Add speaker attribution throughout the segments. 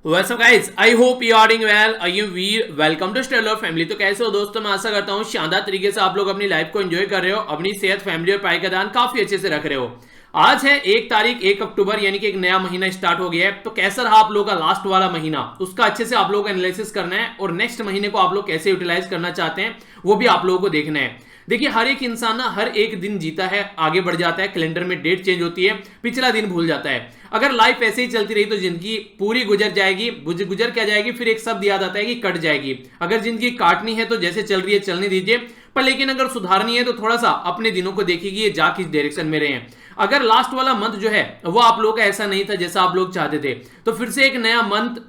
Speaker 1: What's up guys? I hope you are doing well. I am Veer. Welcome to Stellar Family। तो कैसे हो दोस्तों? मैं आशा करता हूँ शानदार तरीके से आप लोग अपनी लाइफ को एंजॉय कर रहे हो, अपनी सेहत, फैमिली और पढ़ाई का ध्यान काफी अच्छे से रख रहे हो। आज है 1 तारीख 1 अक्टूबर, यानी कि एक नया महीना स्टार्ट हो गया है। तो कैसा रहा आप लोगों का लास्ट वाला महीना, उसका अच्छे से आप लोगों को एनालिसिस करना है और नेक्स्ट महीने को आप लोग कैसे यूटिलाइज करना चाहते हैं वो भी आप लोगों को देखना है। देखिए, हर एक इंसान ना हर एक दिन जीता है, आगे बढ़ जाता है, कैलेंडर में डेट चेंज होती है, पिछला दिन भूल जाता है। अगर लाइफ ऐसे ही चलती रही तो जिंदगी पूरी गुजर जाएगी। गुजर क्या जाएगी, फिर एक शब्द याद आता है कि कट जाएगी। अगर जिंदगी काटनी है तो जैसे चल रही है चलने दीजिए, पर लेकिन अगर सुधारनी है तो थोड़ा सा अपने दिनों को देखिए ये जा किस डायरेक्शन में रहे हैं। अगर लास्ट वाला मंथ जो है वो आप लोग का ऐसा नहीं था जैसा आप लोग चाहते थे, तो फिर से एक नया मंथ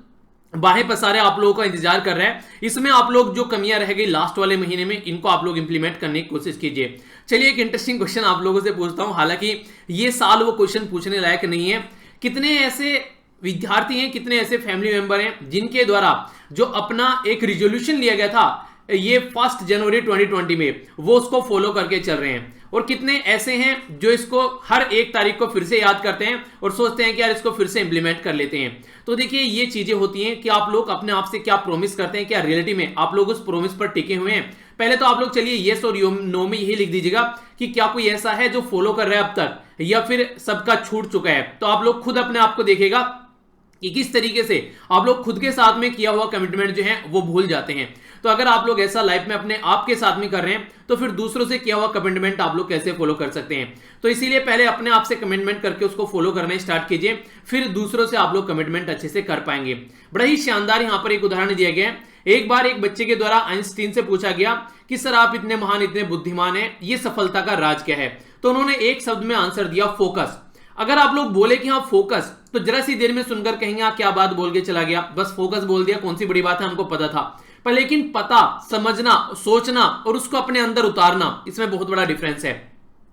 Speaker 1: बाहें पसारे आप लोगों का इंतजार कर रहा है। इसमें आप लोग जो कमियां रह गई लास्ट वाले महीने में, इनको आप लोग इंप्लीमेंट करने की कोशिश कीजिए। चलिए एक इंटरेस्टिंग क्वेश्चन आप लोगों से पूछता हूं, हालांकि ये साल वो क्वेश्चन पूछने लायक नहीं है। कितने ऐसे विद्यार्थी हैं, कितने ऐसे फैमिली मेंबर हैं जिनके द्वारा जो अपना एक रिजोल्यूशन लिया गया था ये 1 जनवरी 2020 में, वो उसको फॉलो करके चल रहे हैं, और कितने ऐसे हैं जो इसको हर 1 तारीख को फिर से याद करते हैं और सोचते हैं कि यार इसको फिर से इंप्लीमेंट कर लेते हैं। तो देखिए ये चीजें होती हैं कि आप लोग अपने आप से क्या प्रॉमिस करते हैं, क्या रियलिटी में आप लोग उस प्रॉमिस पर टिके हुए हैं। पहले तो आप लोग चलिए यस और नो में यही लिख दीजिएगा कि क्या कोई ऐसा है जो फॉलो कर रहा है अब तक, या फिर सबका छूट चुका है। तो आप लोग खुद अपने आप को देखेगा कि किस तरीके से आप लोग खुद के साथ में किया हुआ कमिटमेंट जो है वो भूल जाते हैं। तो अगर आप लोग ऐसा लाइफ में अपने आप के साथ में कर रहे हैं तो फिर दूसरों से किया हुआ कमिटमेंट आप लोग कैसे फॉलो कर सकते हैं। तो इसीलिए पहले अपने आप से कमिटमेंट करके उसको फॉलो करना स्टार्ट कीजिए, फिर दूसरों से आप लोग कमिटमेंट अच्छे से कर पाएंगे। बड़ा ही शानदार यहां पर एक उदाहरण दिया गया है। एक बार एक बच्चे के द्वारा आइंस्टीन से पूछा गया कि सर आप इतने महान, इतने बुद्धिमान हैं, ये सफलता का राज क्या है। तो उन्होंने एक शब्द में आंसर दिया, फोकस। अगर आप लोग बोले कि हाँ फोकस, तो जरा सी देर में सुनकर कहेंगे हाँ क्या बात बोल के चला गया, बस फोकस बोल दिया, कौन सी बड़ी बात है, हमको पता था। पर लेकिन पता, समझना, सोचना और उसको अपने अंदर उतारना, इसमें बहुत बड़ा डिफरेंस है।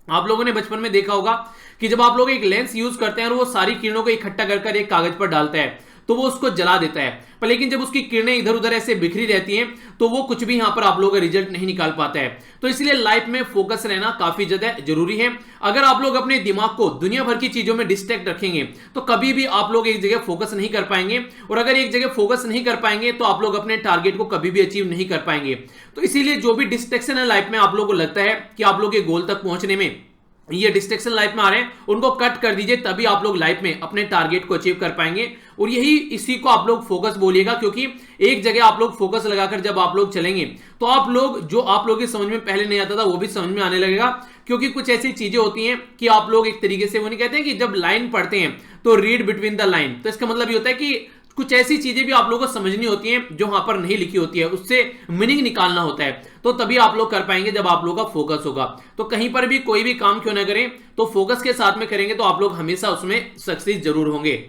Speaker 1: आप लोगों ने बचपन में देखा होगा कि जब आप लोग एक लेंस यूज करते हैं और वो सारी किरणों को इकट्ठा कर एक कागज पर डालता है तो वो उसको जला देता है, पर लेकिन जब उसकी किरणें इधर उधर ऐसे बिखरी रहती हैं तो वो कुछ भी यहां पर आप लोगों का रिजल्ट नहीं निकाल पाता है। तो इसलिए लाइफ में फोकस रहना काफी ज्यादा जरूरी है। अगर आप लोग अपने दिमाग को दुनिया भर की चीजों में डिस्ट्रैक्ट रखेंगे तो कभी भी आप लोग एक जगह फोकस नहीं कर पाएंगे, और अगर एक जगह फोकस नहीं कर पाएंगे तो आप लोग अपने टारगेट को कभी भी अचीव नहीं कर पाएंगे। तो इसीलिए जो भी डिस्ट्रैक्शन है लाइफ में, आप लोगों को लगता है कि आप लोग के गोल तक पहुंचने में ये डिस्ट्रैक्शन लाइफ में आ रहे हैं, उनको कट कर दीजिए, तभी आप लोग लाइफ में अपने टारगेट को अचीव कर पाएंगे। और यही इसी को आप लोग फोकस बोलिएगा, क्योंकि एक जगह आप लोग फोकस लगाकर जब आप लोग चलेंगे तो आप लोग जो आप लोग की समझ में पहले नहीं आता था वो भी समझ में आने लगेगा। क्योंकि कुछ ऐसी चीजें होती हैं कि आप लोग एक तरीके से, वो नहीं कहते हैं कि जब लाइन पढ़ते हैं तो रीड बिटवीन द लाइन, तो इसका मतलब ये होता है कि कुछ ऐसी चीजें भी आप लोगों को समझनी होती हैं जो वहां पर नहीं लिखी होती है, उससे मीनिंग निकालना होता है। तो तभी आप लोग कर पाएंगे जब आप लोगों का फोकस होगा। तो कहीं पर भी कोई भी काम क्यों ना करें तो फोकस के साथ में करेंगे तो आप लोग हमेशा उसमें सक्सेस जरूर होंगे।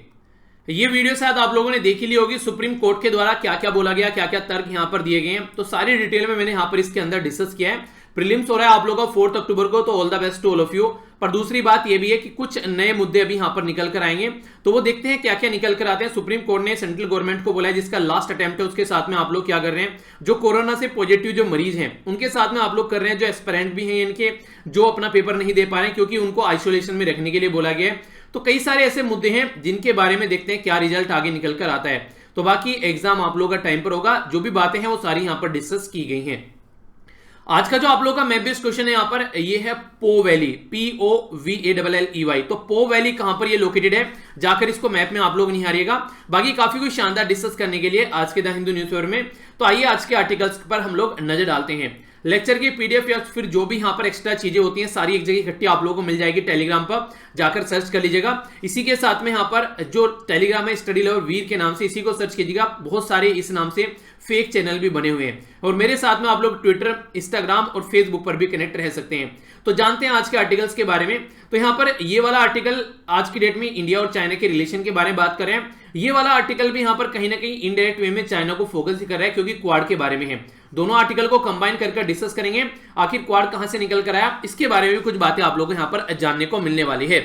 Speaker 1: ये वीडियो शायद आप लोगों ने देखी ली होगी, सुप्रीम कोर्ट के द्वारा क्या क्या बोला गया, क्या क्या तर्क यहां पर दिए गए हैं, तो सारी डिटेल में मैंने यहां पर इसके अंदर डिस्कस किया है। प्रीलिम्स हो रहा है आप लोगों का 4 अक्टूबर को, तो all the best to all of you. पर दूसरी बात यह भी है कि कुछ नए मुद्दे अभी यहां पर निकल कर आएंगे, तो वो देखते हैं क्या क्या निकल कर आते हैं। सुप्रीम कोर्ट ने सेंट्रल गवर्नमेंट को बोला है, जिसका लास्ट अटेम्प्ट है, उसके साथ में आप लोग क्या कर रहे हैं, जो कोरोना से पॉजिटिव जो मरीज हैं उनके साथ में आप लोग कर रहे हैं, जो एस्पिरेंट भी हैं इनके, जो अपना पेपर नहीं दे पा रहे हैं क्योंकि उनको आइसोलेशन में रखने के लिए बोला गया है। तो कई सारे ऐसे मुद्दे हैं जिनके बारे में देखते हैं क्या रिजल्ट आगे निकल कर आता है। तो बाकी एग्जाम आप लोगों का टाइम पर होगा, जो भी बातें हैं वो सारी यहां पर डिस्कस की गई हैं। आज का जो आप लोगों का मैप बेस्ड क्वेश्चन है यहाँ पर, ये है पो वैली, POVALLEY। तो पो वैली कहां पर ये लोकेटेड है, जाकर इसको मैप में आप लोग निहारिएगा। बाकी काफी कुछ शानदार डिस्कस करने के लिए आज के द हिंदू न्यूज़पेपर में। तो आइए आज के आर्टिकल्स पर हम लोग नजर डालते हैं। लेक्चर की पीडीएफ या फिर जो भी यहाँ पर एक्स्ट्रा चीजें होती हैं सारी एक जगह इकट्ठी आप लोगों को मिल जाएगी, टेलीग्राम पर जाकर सर्च कर लीजिएगा। इसी के साथ में यहाँ पर जो टेलीग्राम है स्टडी लवर वीर के नाम से, इसी को सर्च कीजिएगा। बहुत सारे इस नाम से फेक चैनल भी बने हुए हैं, और मेरे साथ में आप लोग ट्विटर, इंस्टाग्राम और फेसबुक पर भी कनेक्ट रह सकते हैं। तो जानते हैं आज के आर्टिकल्स के बारे में। तो यहाँ पर ये वाला आर्टिकल आज की डेट में इंडिया और चाइना के रिलेशन के बारे में बात कर रहे हैं। ये वाला आर्टिकल भी यहाँ पर कहीं ना कहीं इनडायरेक्ट वे में चाइना को फोकस ही कर रहा है, क्योंकि क्वाड के बारे में है। दोनों आर्टिकल को कंबाइन करके डिस्कस करेंगे, आखिर क्वाड कहां से निकल कर आया, इसके बारे में भी कुछ बातें आप लोगों को यहाँ पर जानने को मिलने वाली है।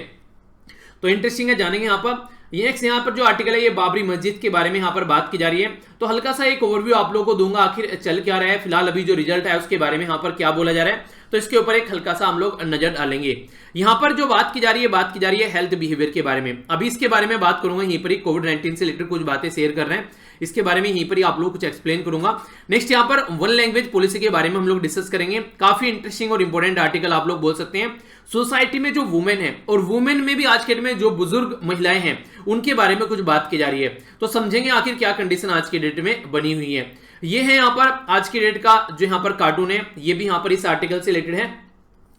Speaker 1: तो इंटरेस्टिंग है, जानेंगे यहाँ पर। ये नेक्स्ट यहाँ पर जो आर्टिकल है ये बाबरी मस्जिद के बारे में यहाँ पर बात की जा रही है। तो हल्का सा एक ओवरव्यू आप लोगों को दूंगा, आखिर चल क्या रहा है, फिलहाल अभी जो रिजल्ट है उसके बारे में यहाँ पर क्या बोला जा रहा है, तो इसके ऊपर एक हल्का सा हम लोग नजर डालेंगे। यहाँ पर जो बात की जा रही है हेल्थ बिहेवियर के बारे में। अभी इसके बारे में बात करूंगा, यहीं पर ही कोविड-19 से रिलेटेड कुछ बातें शेयर कर रहे हैं, इसके बारे में यहीं पर ही आप लोग कुछ एक्सप्लेन करूंगा। नेक्स्ट यहाँ पर वन लैंग्वेज पॉलिसी के बारे में हम लोग डिस्कस करेंगे, काफी इंटरेस्टिंग और इंपॉर्टेंट आर्टिकल आप लोग बोल सकते हैं। सोसाइटी में जो वुमेन है और वुमेन में भी आज के डेट में जो बुजुर्ग महिलाएं हैं उनके बारे में कुछ बात की जा रही है, तो समझेंगे आखिर क्या कंडीशन आज के डेट में बनी हुई है। ये है यहाँ पर आज के डेट का जो यहाँ पर कार्टून है, ये भी यहाँ पर इस आर्टिकल से रिलेटेड है।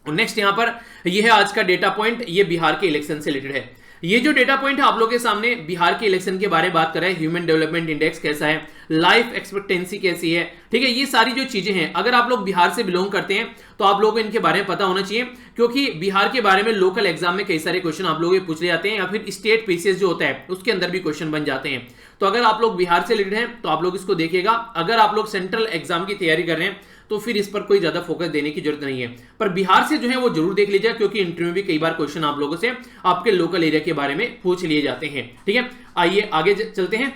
Speaker 1: और नेक्स्ट यहाँ पर ये है आज का डेटा पॉइंट, ये बिहार के इलेक्शन से रिलेटेड है। ये जो डेटा पॉइंट है आप लोगों के सामने बिहार के इलेक्शन के बारे में बात कर रहा है, ह्यूमन डेवलपमेंट इंडेक्स कैसा है, लाइफ एक्सपेक्टेंसी कैसी है, ठीक है, ये सारी जो चीजें हैं अगर आप लोग बिहार से बिलोंग करते हैं तो आप लोगों को इनके बारे में पता होना चाहिए, क्योंकि बिहार के बारे में लोकल एग्जाम में कई सारे क्वेश्चन आप लोगों के पूछ ले जाते हैं, या फिर स्टेट पीसीएस जो होता है उसके अंदर भी क्वेश्चन बन जाते हैं। तो अगर आप लोग बिहार से रिलेटेड हैं तो आप लोग इसको देखिएगा। अगर आप लोग सेंट्रल एग्जाम की तैयारी कर रहे हैं तो फिर इस पर कोई ज्यादा फोकस देने की जरूरत नहीं है, पर बिहार से जो है वो जरूर देख लीजिए, क्योंकि इंटरव्यू में भी कई बार क्वेश्चन आप लोगों से आपके लोकल एरिया के बारे में पूछ लिए जाते हैं। ठीक है, आइए आगे चलते हैं।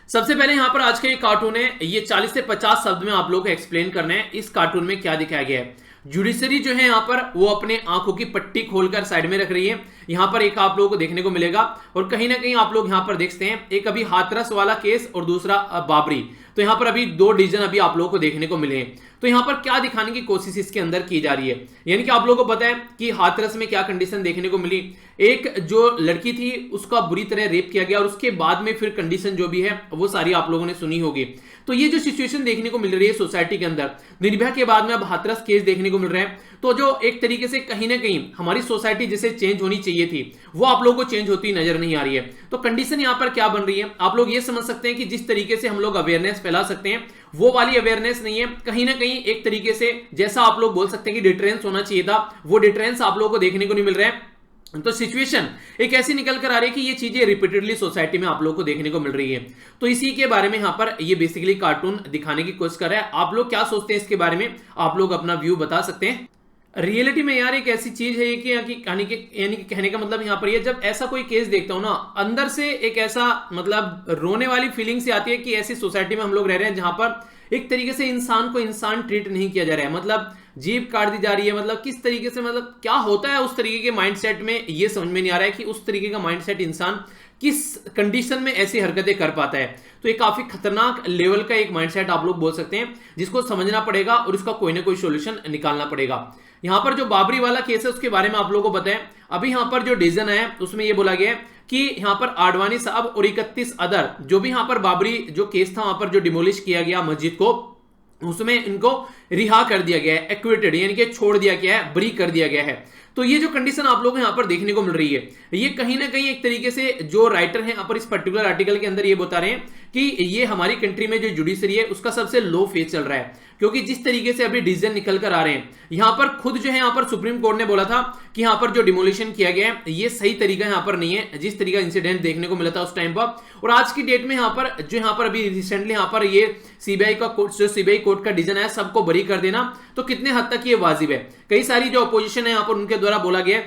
Speaker 1: सबसे पहले यहां पर आज का ये कार्टून है, ये 40 से 50 शब्द में आप लोगों को एक्सप्लेन करना है इस कार्टून में क्या दिखाया गया है। जुडिशरी जो है यहाँ पर वो अपने आंखों की पट्टी खोलकर साइड में रख रही है। यहाँ पर एक आप लोगों को देखने को मिलेगा, और कहीं ना कहीं आप लोग यहाँ पर देखते हैं एक अभी हाथरस वाला केस और दूसरा बाबरी, तो यहाँ पर अभी दो डिवीजन अभी आप लोगों को देखने को मिले हैं। तो यहाँ पर क्या दिखाने की कोशिश इसके अंदर की जा रही है, यानी कि आप लोगों को पता है कि हाथरस में क्या कंडीशन देखने को मिली, एक जो लड़की थी उसका बुरी तरह रेप किया गया और उसके बाद में फिर कंडीशन जो भी है वो सारी आप लोगों ने सुनी होगी। तो ये जो सिचुएशन देखने को मिल रही है सोसाइटी के अंदर, निर्भया के बाद में अब हाथरस केस देखने को मिल रहे हैं, तो जो एक तरीके से कहीं ना कहीं हमारी सोसाइटी जैसे चेंज होनी चाहिए थी वो आप लोगों को चेंज होती नजर नहीं आ रही है। तो कंडीशन यहाँ पर क्या बन रही है, आप लोग ये समझ सकते हैं कि जिस तरीके से हम लोग अवेयरनेस फैला सकते हैं वो वाली अवेयरनेस नहीं है, कहीं ना कहीं एक तरीके से जैसा आप लोग बोल सकते हैं कि डिटरेंस होना चाहिए था, वो डिटरेंस आप लोगों को देखने को नहीं मिल रहा है। तो सिचुएशन एक ऐसी निकल कर आ रही है कि ये चीजें रिपीटेडली सोसाइटी में आप लोगों को देखने को मिल रही है। तो इसी के बारे में यहाँ पर ये बेसिकली कार्टून दिखाने की कोशिश कर रहा है। आप लोग क्या सोचते हैं इसके बारे में, आप लोग अपना व्यू बता सकते हैं। रियलिटी में यार एक ऐसी चीज है कि कहानी के यानी कि कहने का मतलब यहाँ पर ये, जब ऐसा कोई केस देखता हूं ना, अंदर से एक ऐसा मतलब रोने वाली फीलिंग से आती है कि ऐसी सोसाइटी में हम लोग रह रहे हैं जहां पर एक तरीके से इंसान को इंसान ट्रीट नहीं किया जा रहा है, मतलब जीभ काट दी जा रही है, मतलब किस तरीके से, मतलब क्या होता है उस तरीके के माइंडसेट में, ये समझ में नहीं आ रहा है कि उस तरीके का माइंडसेट इंसान किस कंडीशन में ऐसी हरकतें कर पाता है। तो ये काफी खतरनाक लेवल का एक माइंडसेट आप लोग बोल सकते हैं, जिसको समझना पड़ेगा और इसका कोई ना कोई सॉल्यूशन निकालना पड़ेगा। यहां पर जो बाबरी वाला केस है उसके बारे में आप लोगों को बताएं, अभी यहां पर जो डिसीजन है उसमें यह बोला गया है कि यहां पर आडवाणी साहब और 31 अदर जो भी यहां पर बाबरी जो केस था वहां पर जो डिमोलिश किया गया मस्जिद को, उसमें इनको रिहा कर दिया गया है, एक्विटेड यानी कि छोड़ दिया गया है, बरी कर दिया गया है। तो ये जो कंडीशन आप लोगों को यहाँ पर देखने को मिल रही है, ये कहीं ना कहीं एक तरीके से जो राइटर हैं यहाँ पर इस पर्टिकुलर आर्टिकल के अंदर ये बता रहे हैं कि ये हमारी कंट्री में जो जुडिशरी है उसका सबसे लो फेज चल रहा है, क्योंकि जिस तरीके से अभी डिसीजन निकल कर आ रहे हैं, यहाँ पर खुद जो है यहाँ पर सुप्रीम कोर्ट ने बोला था कि यहाँ पर जो डिमोलिशन किया गया है ये सही तरीका यहाँ पर नहीं है, जिस तरीका इंसिडेंट देखने को मिला था उस टाइम पर। और आज की डेट में यहाँ पर जो यहाँ पर अभी रिसेंटली यहाँ पर ये सीबीआई का जो सीबीआई कोर्ट का डिसीजन है सबको बरी कर देना, तो कितने हद तक ये वाजिब है। कई सारी जो अपोजिशन है यहाँ पर उनके द्वारा बोला गया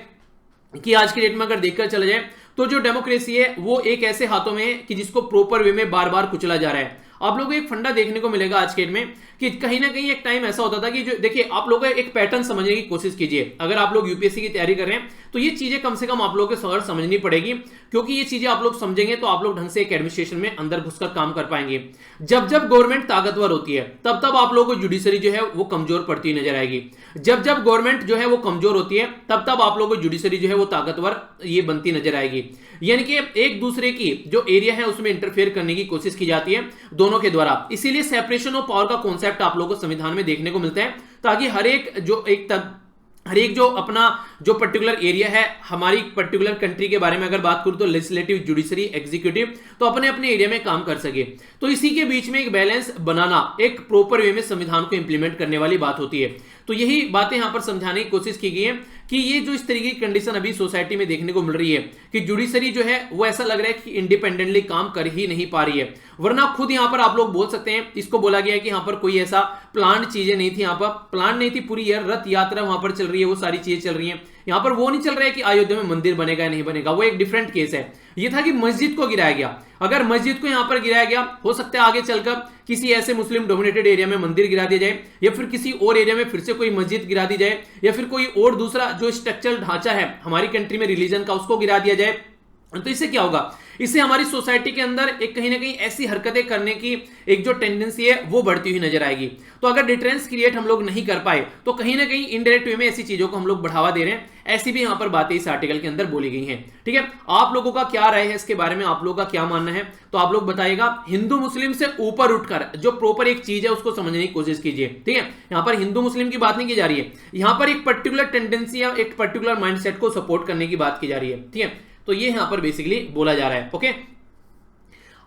Speaker 1: कि आज की डेट में अगर देखकर चला जाए तो जो डेमोक्रेसी है वो एक ऐसे हाथों में है कि जिसको प्रॉपर वे में बार बार कुचला जा रहा है। आप लोगों को एक फंडा देखने को मिलेगा आज के डेट में कि कहीं ना कहीं एक टाइम ऐसा होता था कि जो देखिए आप लोग एक पैटर्न समझने की कोशिश कीजिए, अगर आप लोग यूपीएससी की तैयारी कर रहे हैं तो ये चीजें कम से कम आप लोगों को समझनी पड़ेगी, क्योंकि ये चीजें आप लोग समझेंगे तो आप लोग ढंग से एक एडमिनिस्ट्रेशन में अंदर घुसकर काम कर पाएंगे। जब जब गवर्नमेंट ताकतवर होती है तब तब आप लोगों को जुडिशरी जो है वो कमजोर पड़ती नजर आएगी, जब जब गवर्नमेंट जो है वो कमजोर होती है तब तब आप लोगों को जुडिशरी जो है वो ताकतवर ये बनती नजर आएगी। यानी कि एक दूसरे की जो एरिया है उसमें इंटरफेयर करने की कोशिश की जाती है दोनों के द्वारा। इसीलिए सेपरेशन ऑफ पावर का कॉन्सेप्ट आप लोगों को संविधान में देखने को मिलता है, ताकि हर एक जो अपना जो पर्टिकुलर एरिया है, हमारी पर्टिकुलर कंट्री के बारे में अगर बात करूं तो लेजिस्लेटिव, जुडिशरी, एग्जीक्यूटिव, तो अपने अपने एरिया में काम कर सके। तो इसी के बीच में एक बैलेंस बनाना, एक प्रॉपर वे में संविधान को इंप्लीमेंट करने वाली बात होती है। तो यही बातें यहां पर समझाने की कोशिश की गई है कि ये जो इस तरीके की कंडीशन अभी सोसाइटी में देखने को मिल रही है कि जुडिशरी जो है वो ऐसा लग रहा है कि इंडिपेंडेंटली काम कर ही नहीं पा रही है, वरना खुद यहां पर आप लोग बोल सकते हैं, इसको बोला गया है कि यहां पर कोई ऐसा प्लान चीजें नहीं थी, यहां पर प्लान नहीं थी, पूरी रथ यात्रा वहां पर चल रही है, वो सारी चीजें चल रही हैं। यहां पर वो नहीं चल रहा है कि अयोध्या में मंदिर बनेगा या नहीं बनेगा, वो एक डिफरेंट केस है। ये था कि मस्जिद को गिराया गया। अगर मस्जिद को यहां पर गिराया गया, हो सकता है आगे चलकर किसी ऐसे मुस्लिम डोमिनेटेड एरिया में मंदिर गिरा दिया जाए, या फिर किसी और एरिया में फिर से कोई मस्जिद गिरा दी जाए, या फिर कोई और दूसरा जो स्ट्रक्चरल ढांचा है हमारी कंट्री में रिलीजन का उसको गिरा दिया जाए। तो इससे क्या होगा, इससे हमारी सोसाइटी के अंदर एक कहीं ना कहीं ऐसी हरकतें करने की एक जो टेंडेंसी है वो बढ़ती हुई नजर आएगी। तो अगर डिटरेंस क्रिएट हम लोग नहीं कर पाए तो कहीं ना कहीं इनडायरेक्ट वे में ऐसी चीजों को हम लोग बढ़ावा दे रहे हैं। ऐसी भी यहां पर बातें इस आर्टिकल के अंदर बोली गई हैं। ठीक है, आप लोगों का क्या राय है इसके बारे में, आप लोगों का क्या मानना है, तो आप लोग बताइएगा। हिंदू मुस्लिम से ऊपर उठकर जो प्रॉपर एक चीज है उसको समझने की कोशिश कीजिए। ठीक है, यहां पर हिंदू मुस्लिम की बात नहीं की जा रही है, यहां पर एक पर्टिकुलर टेंडेंसी या एक पर्टिकुलर माइंडसेट को सपोर्ट करने की बात की जा रही है। ठीक है, तो ये यहां पर बेसिकली बोला जा रहा है। ओके,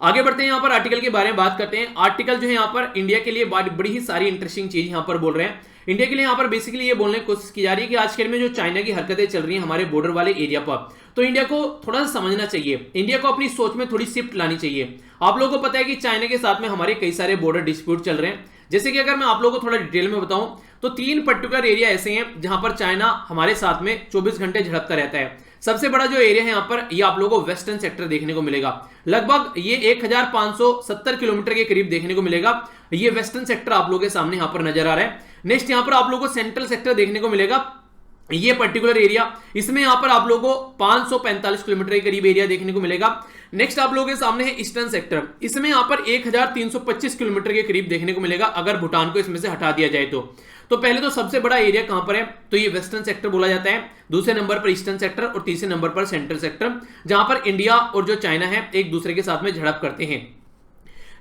Speaker 1: आगे बढ़ते हैं, यहां पर आर्टिकल के बारे में बात करते हैं। आर्टिकल जो है यहां पर इंडिया के लिए बड़ी ही सारी इंटरेस्टिंग चीज यहां पर बोल रहे हैं। इंडिया के लिए यहां पर बेसिकली ये बोलने की कोशिश की जा रही है कि आज के में जो चाइना की हरकतें चल रही हैं हमारे बॉर्डर वाले एरिया पर, तो इंडिया को थोड़ा सा समझना चाहिए, इंडिया को अपनी सोच में थोड़ी शिफ्ट लानी चाहिए। आप लोगों को पता है कि चाइना के साथ में हमारे कई सारे बॉर्डर डिस्प्यूट चल रहे हैं। जैसे कि अगर मैं आप लोगों को थोड़ा डिटेल में बताऊं तो 3 पर्टिकुलर एरिया ऐसे हैं जहां पर चाइना हमारे साथ में 24 घंटे झड़पता रहता है। सबसे बड़ा जो एरिया है यहां पर, ये आप लोगों को वेस्टर्न सेक्टर देखने को मिलेगा, लगभग ये 1570 किलोमीटर के करीब देखने को मिलेगा। ये वेस्टर्न सेक्टर आप लोगों के सामने यहां पर नजर आ रहा है। नेक्स्ट यहां पर आप लोगों को सेंट्रल सेक्टर देखने को मिलेगा, ये पर्टिकुलर एरिया, इसमें यहां पर आप लोगों को 545 किलोमीटर के करीब एरिया देखने को मिलेगा। नेक्स्ट आप लोगों के सामने है ईस्टर्न सेक्टर, इसमें यहां पर 1325 किलोमीटर के करीब देखने को मिलेगा अगर भूटान को इसमें से हटा दिया जाए तो पहले तो सबसे बड़ा एरिया कहां पर है, तो ये वेस्टर्न सेक्टर बोला जाता है, दूसरे नंबर पर ईस्टर्न सेक्टर और तीसरे नंबर पर सेंट्रल सेक्टर, जहां पर इंडिया और जो चाइना है एक दूसरे के साथ में झड़प करते हैं।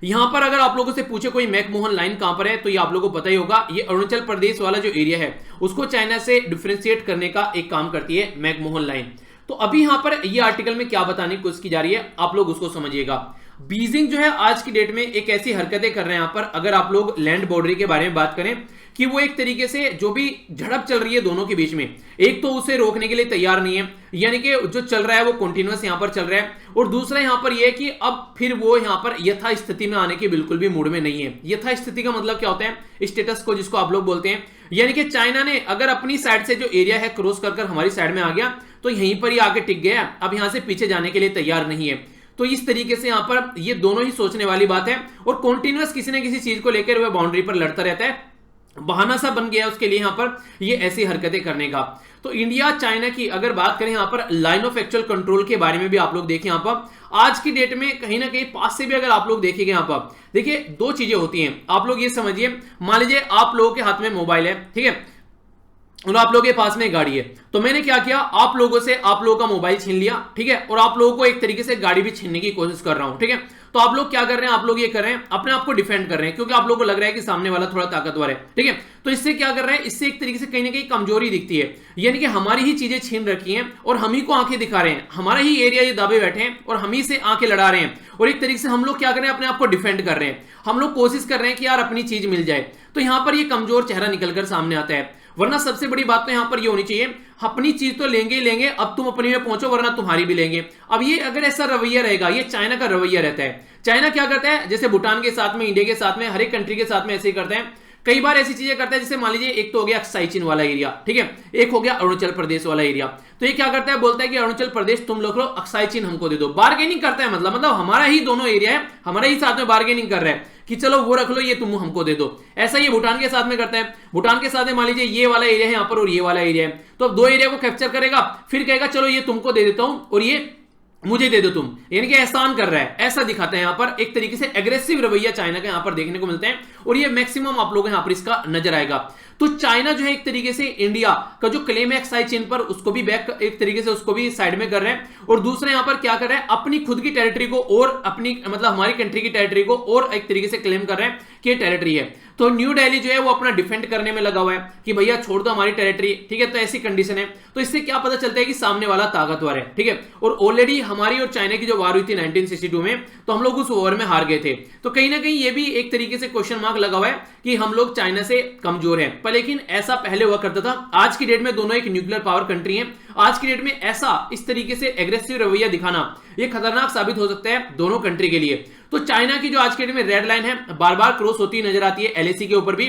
Speaker 1: यहां पर अगर आप लोगों से पूछे कोई मैकमोहन लाइन कहां पर है, तो ये आप लोगों को पता ही होगा, ये अरुणाचल प्रदेश वाला जो एरिया है उसको चाइना से डिफरेंशिएट करने का एक काम करती है मैकमोहन लाइन। तो अभी यहां पर ये आर्टिकल में क्या बताने की कोशिश की जा रही है आप लोग उसको समझिएगा। बीजिंग जो है आज की डेट में एक ऐसी हरकतें कर रहे हैं यहां पर, अगर आप लोग लैंड बॉर्डर के बारे में बात करें कि वो एक तरीके से जो भी झड़प चल रही है दोनों के बीच में, एक तो उसे रोकने के लिए तैयार नहीं है, यानी कि जो चल रहा है वो कंटिन्यूअस यहां पर चल रहा है, और दूसरा यहां पर यह है कि अब फिर वो यहां पर यथास्थिति में आने के बिल्कुल भी मूड में नहीं है। यथास्थिति का मतलब क्या होता है, स्टेटस को जिसको आप लोग बोलते हैं, यानी कि चाइना ने अगर अपनी साइड से जो एरिया है क्रॉस कर हमारी साइड में आ गया तो यहीं पर ही आके टिक गया, अब यहां से पीछे जाने के लिए तैयार नहीं है। तो इस तरीके से यहां पर ये दोनों ही सोचने वाली बात है, और कॉन्टिन्यूअस किसी न किसी चीज को लेकर वह बाउंड्री पर लड़ता रहता है, बहाना सा बन गया उसके लिए यहां पर ये ऐसी हरकतें करने का। तो इंडिया चाइना की अगर बात करें यहां पर लाइन ऑफ एक्चुअल कंट्रोल के बारे में भी आप लोग देखिए, यहां पर आज की डेट में कहीं ना कहीं पास से भी अगर आप लोग देखेंगे यहां पर, देखिए 2 चीजें होती हैं। आप लोग ये समझिए, मान लीजिए आप लोगों के हाथ में मोबाइल है, ठीक है, और आप लोगों के पास में गाड़ी है, तो मैंने क्या किया, आप लोगों से आप लोगों का मोबाइल छीन लिया, ठीक है, और आप लोगों को एक तरीके से गाड़ी भी छीनने की कोशिश कर रहा हूं, ठीक है। तो आप लोग क्या कर रहे हैं, आप लोग ये कर रहे हैं अपने आप को डिफेंड कर रहे हैं, क्योंकि आप लोगों को लग रहा है कि सामने वाला थोड़ा ताकतवर है, ठीक है। तो इससे क्या कर रहे हैं, इससे एक तरीके से कहीं ना कहीं कमजोरी दिखती है, यानी कि हमारी ही चीजें छीन रखी हैं और हम ही को आंखें दिखा रहे हैं, हमारा ही एरिया ये दाबे बैठे हैं और हम ही से आंखें लड़ा रहे हैं, और एक तरीके से हम लोग क्या कर रहे हैं, अपने आप को डिफेंड कर रहे हैं, हम लोग कोशिश कर रहे हैं कि यार अपनी चीज मिल जाए। तो यहां पर ये कमजोर चेहरा निकलकर सामने आता है, वरना सबसे बड़ी बात तो यहां पर ये होनी चाहिए, अपनी चीज तो लेंगे ही लेंगे, अब तुम अपनी में पहुंचो वरना तुम्हारी भी लेंगे। अब ये अगर ऐसा रवैया रहेगा, ये चाइना का रवैया रहता है। चाइना क्या करता है, जैसे भूटान के साथ में, इंडिया के साथ में, हर एक कंट्री के साथ में ऐसे ही करते हैं, कई बार ऐसी चीजें करता है, जैसे मान लीजिए एक तो हो गया अक्साई चीन वाला एरिया, ठीक है, एक हो गया अरुणाचल प्रदेश वाला एरिया। तो ये क्या करता है, बोलता है कि अरुणाचल प्रदेश तुम लोग लो, अक्साई चीन हमको दे दो। बार्गेनिंग करता है, मतलब हमारा ही दोनों एरिया है, हमारे ही साथ में बार्गेनिंग कर रहा है कि चलो वो रख लो, ये तुम हमको दे दो। ऐसा ये भूटान के साथ में करता है, भूटान के साथ में मान लीजिए ये वाला एरिया है यहाँ पर और ये वाला एरिया है, तो अब 2 एरिया को कैप्चर करेगा, फिर कहेगा चलो ये तुमको दे देता हूं और ये मुझे दे दो तुम, यानी कि एहसान कर रहा है, ऐसा दिखाता है। यहां पर एक तरीके से एग्रेसिव रवैया चाइना का यहां पर देखने को मिलते हैं, और ये मैक्सिमम आप लोग यहां पर इसका नजर आएगा। तो चाइना जो है एक तरीके से इंडिया का जो क्लेम है एक्साई चीन पर, उसको भी बैक एक तरीके से उसको भी साइड में कर रहे हैं, और दूसरा यहां पर क्या कर रहे हैं, अपनी खुद की टेरिटरी को और अपनी मतलब हमारी कंट्री की टेरिटरी को और एक तरीके से क्लेम कर रहे हैं कि ये टेरिटरी है। तो न्यू दिल्ली जो है वो अपना डिफेंड करने में लगा हुआ है कि भैया छोड़ दो हमारी टेरिटरी, ठीक है। तो ऐसी कंडीशन है, तो इससे क्या पता चलता है कि सामने वाला ताकतवर है, ठीक है। और ऑलरेडी हमारी और चाइना की जो वार हुई थी 1962 में, तो हम लोग उस वॉर में हार गए थे। तो कहीं ना कहीं ये भी एक तरीके से क्वेश्चन मार्क लगा हुआ है कि हम लोग चाइना से कमजोर हैं, पर लेकिन ऐसा पहले हुआ करता था। आज की डेट में दोनों एक न्यूक्लियर पावर कंट्री हैं, आज की डेट में ऐसा इस तरीके से एग्रेसिव रवैया दिखाना ये खतरनाक साबित हो सकता है दोनों कंट्री के लिए। तो चाइना की जो आज के डेट में रेड लाइन है बार बार क्रॉस होती नजर आती है, एलएसी के ऊपर भी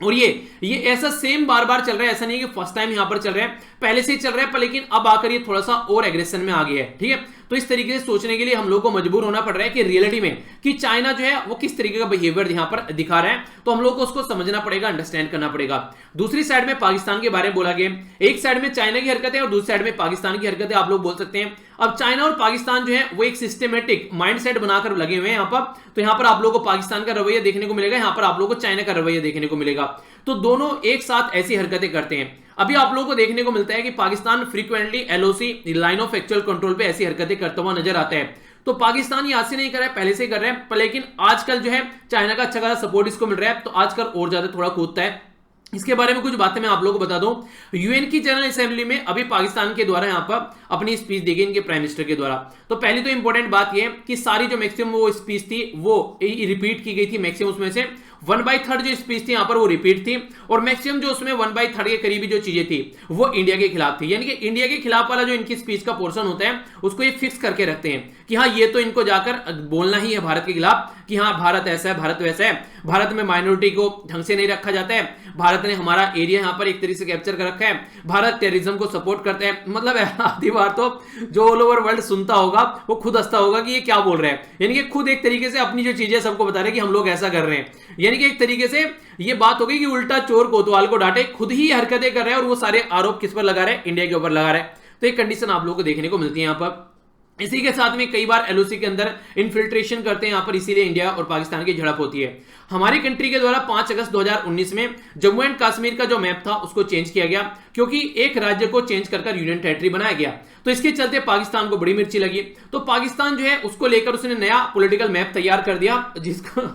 Speaker 1: और ये ऐसा सेम बार बार चल रहा है, ऐसा नहीं है कि फर्स्ट टाइम यहां पर चल रहा है, पहले से ही चल रहा है, पर लेकिन अब आकर ये थोड़ा सा और एग्रेशन में आ गया है। ठीक है, तो इस तरीके से सोचने के लिए हम लोग को मजबूर होना पड़ रहा है कि रियलिटी में कि चाइना जो है वो किस तरीके का बिहेवियर यहां पर दिखा रहा है, तो हम लोग को उसको समझना पड़ेगा, अंडरस्टैंड करना पड़ेगा। दूसरी साइड में पाकिस्तान के बारे में बोला गया, एक साइड में चाइना की हरकतें और दूसरी साइड में पाकिस्तान की हरकतें आप लोग बोल सकते हैं। अब चाइना और पाकिस्तान जो है वो एक सिस्टमेटिक माइंडसेट बनाकर लगे हुए हैं यहां पर, तो यहां पर आप लोगों को पाकिस्तान का रवैया देखने को मिलेगा, यहां पर आप लोगों को चाइना का रवैया देखने को मिलेगा, तो दोनों एक साथ ऐसी हरकतें करते हैं। अभी आप लोगों को देखने को मिलता है कि Pakistan frequently LOC line of actual control पे ऐसी हरकतें करता हुआ नजर आता है, तो पाकिस्तान ये आज से नहीं कर रहा है, पहले से कर रहा है, पर लेकिन आजकल जो है चाइना का अच्छा खासा सपोर्ट इसको मिल रहा है, तो आजकल और ज्यादा थोड़ा कूदता है। इसके बारे में कुछ बातें मैं आप लोगों को बता दूं, यूएन की जनरल असेंबली में अभी पाकिस्तान के द्वारा यहां पर अपनी स्पीच दी गई इनके प्राइम मिनिस्टर के द्वारा। तो पहली तो इंपॉर्टेंट बात यह कि सारी जो मैक्सिमम वो स्पीच थी वो रिपीट की गई थी, मैक्सिमम उसमें से 1/3 जो स्पीच थी यहां पर वो रिपीट थी, और मैक्सिमम जो उसमें 1/3 के करीबी जो चीजें थी वो इंडिया के खिलाफ थी, यानी कि इंडिया के खिलाफ वाला जो इनकी स्पीच का पोर्शन होता है उसको ये फिक्स करके रखते हैं कि हाँ ये तो इनको जाकर बोलना ही है भारत के खिलाफ कि हाँ भारत ऐसा है, भारत वैसा है, भारत में माइनॉरिटी को ढंग से नहीं रखा जाता है, भारत ने हमारा एरिया यहां पर एक तरीके से कैप्चर कर रखा है, भारत टेररिज्म को सपोर्ट करते हैं। मतलब आधी बार तो जो ऑल ओवर वर्ल्ड सुनता होगा वो खुद हंसता होगा कि ये क्या बोल रहे हैं, यानी कि खुद एक तरीके से अपनी जो चीजें सबको बता रहे हैं कि हम लोग ऐसा कर रहे हैं, यानी कि एक तरीके से ये बात हो गई कि उल्टा चोर कोतवाल को डांटे, खुद ही हरकतें कर रहे हैं और वो सारे आरोप किस पर लगा रहे हैं, इंडिया के ऊपर लगा रहे हैं। तो एक कंडीशन आप लोगों को देखने को मिलती है यहां पर। इसी के साथ में कई बार एलओसी के अंदर इन्फिल्ट्रेशन करते हैं यहां पर, इसीलिए इंडिया और पाकिस्तान की झड़प होती है। हमारी कंट्री के द्वारा 5 अगस्त 2019 में जम्मू एंड कश्मीर का जो मैप था उसको चेंज किया गया, क्योंकि एक राज्य को चेंज कर यूनियन टेरिटरी बनाया गया, तो इसके चलते पाकिस्तान को बड़ी मिर्ची लगी, तो पाकिस्तान जो है उसको लेकर उसने नया पॉलिटिकल मैप तैयार कर दिया जिसको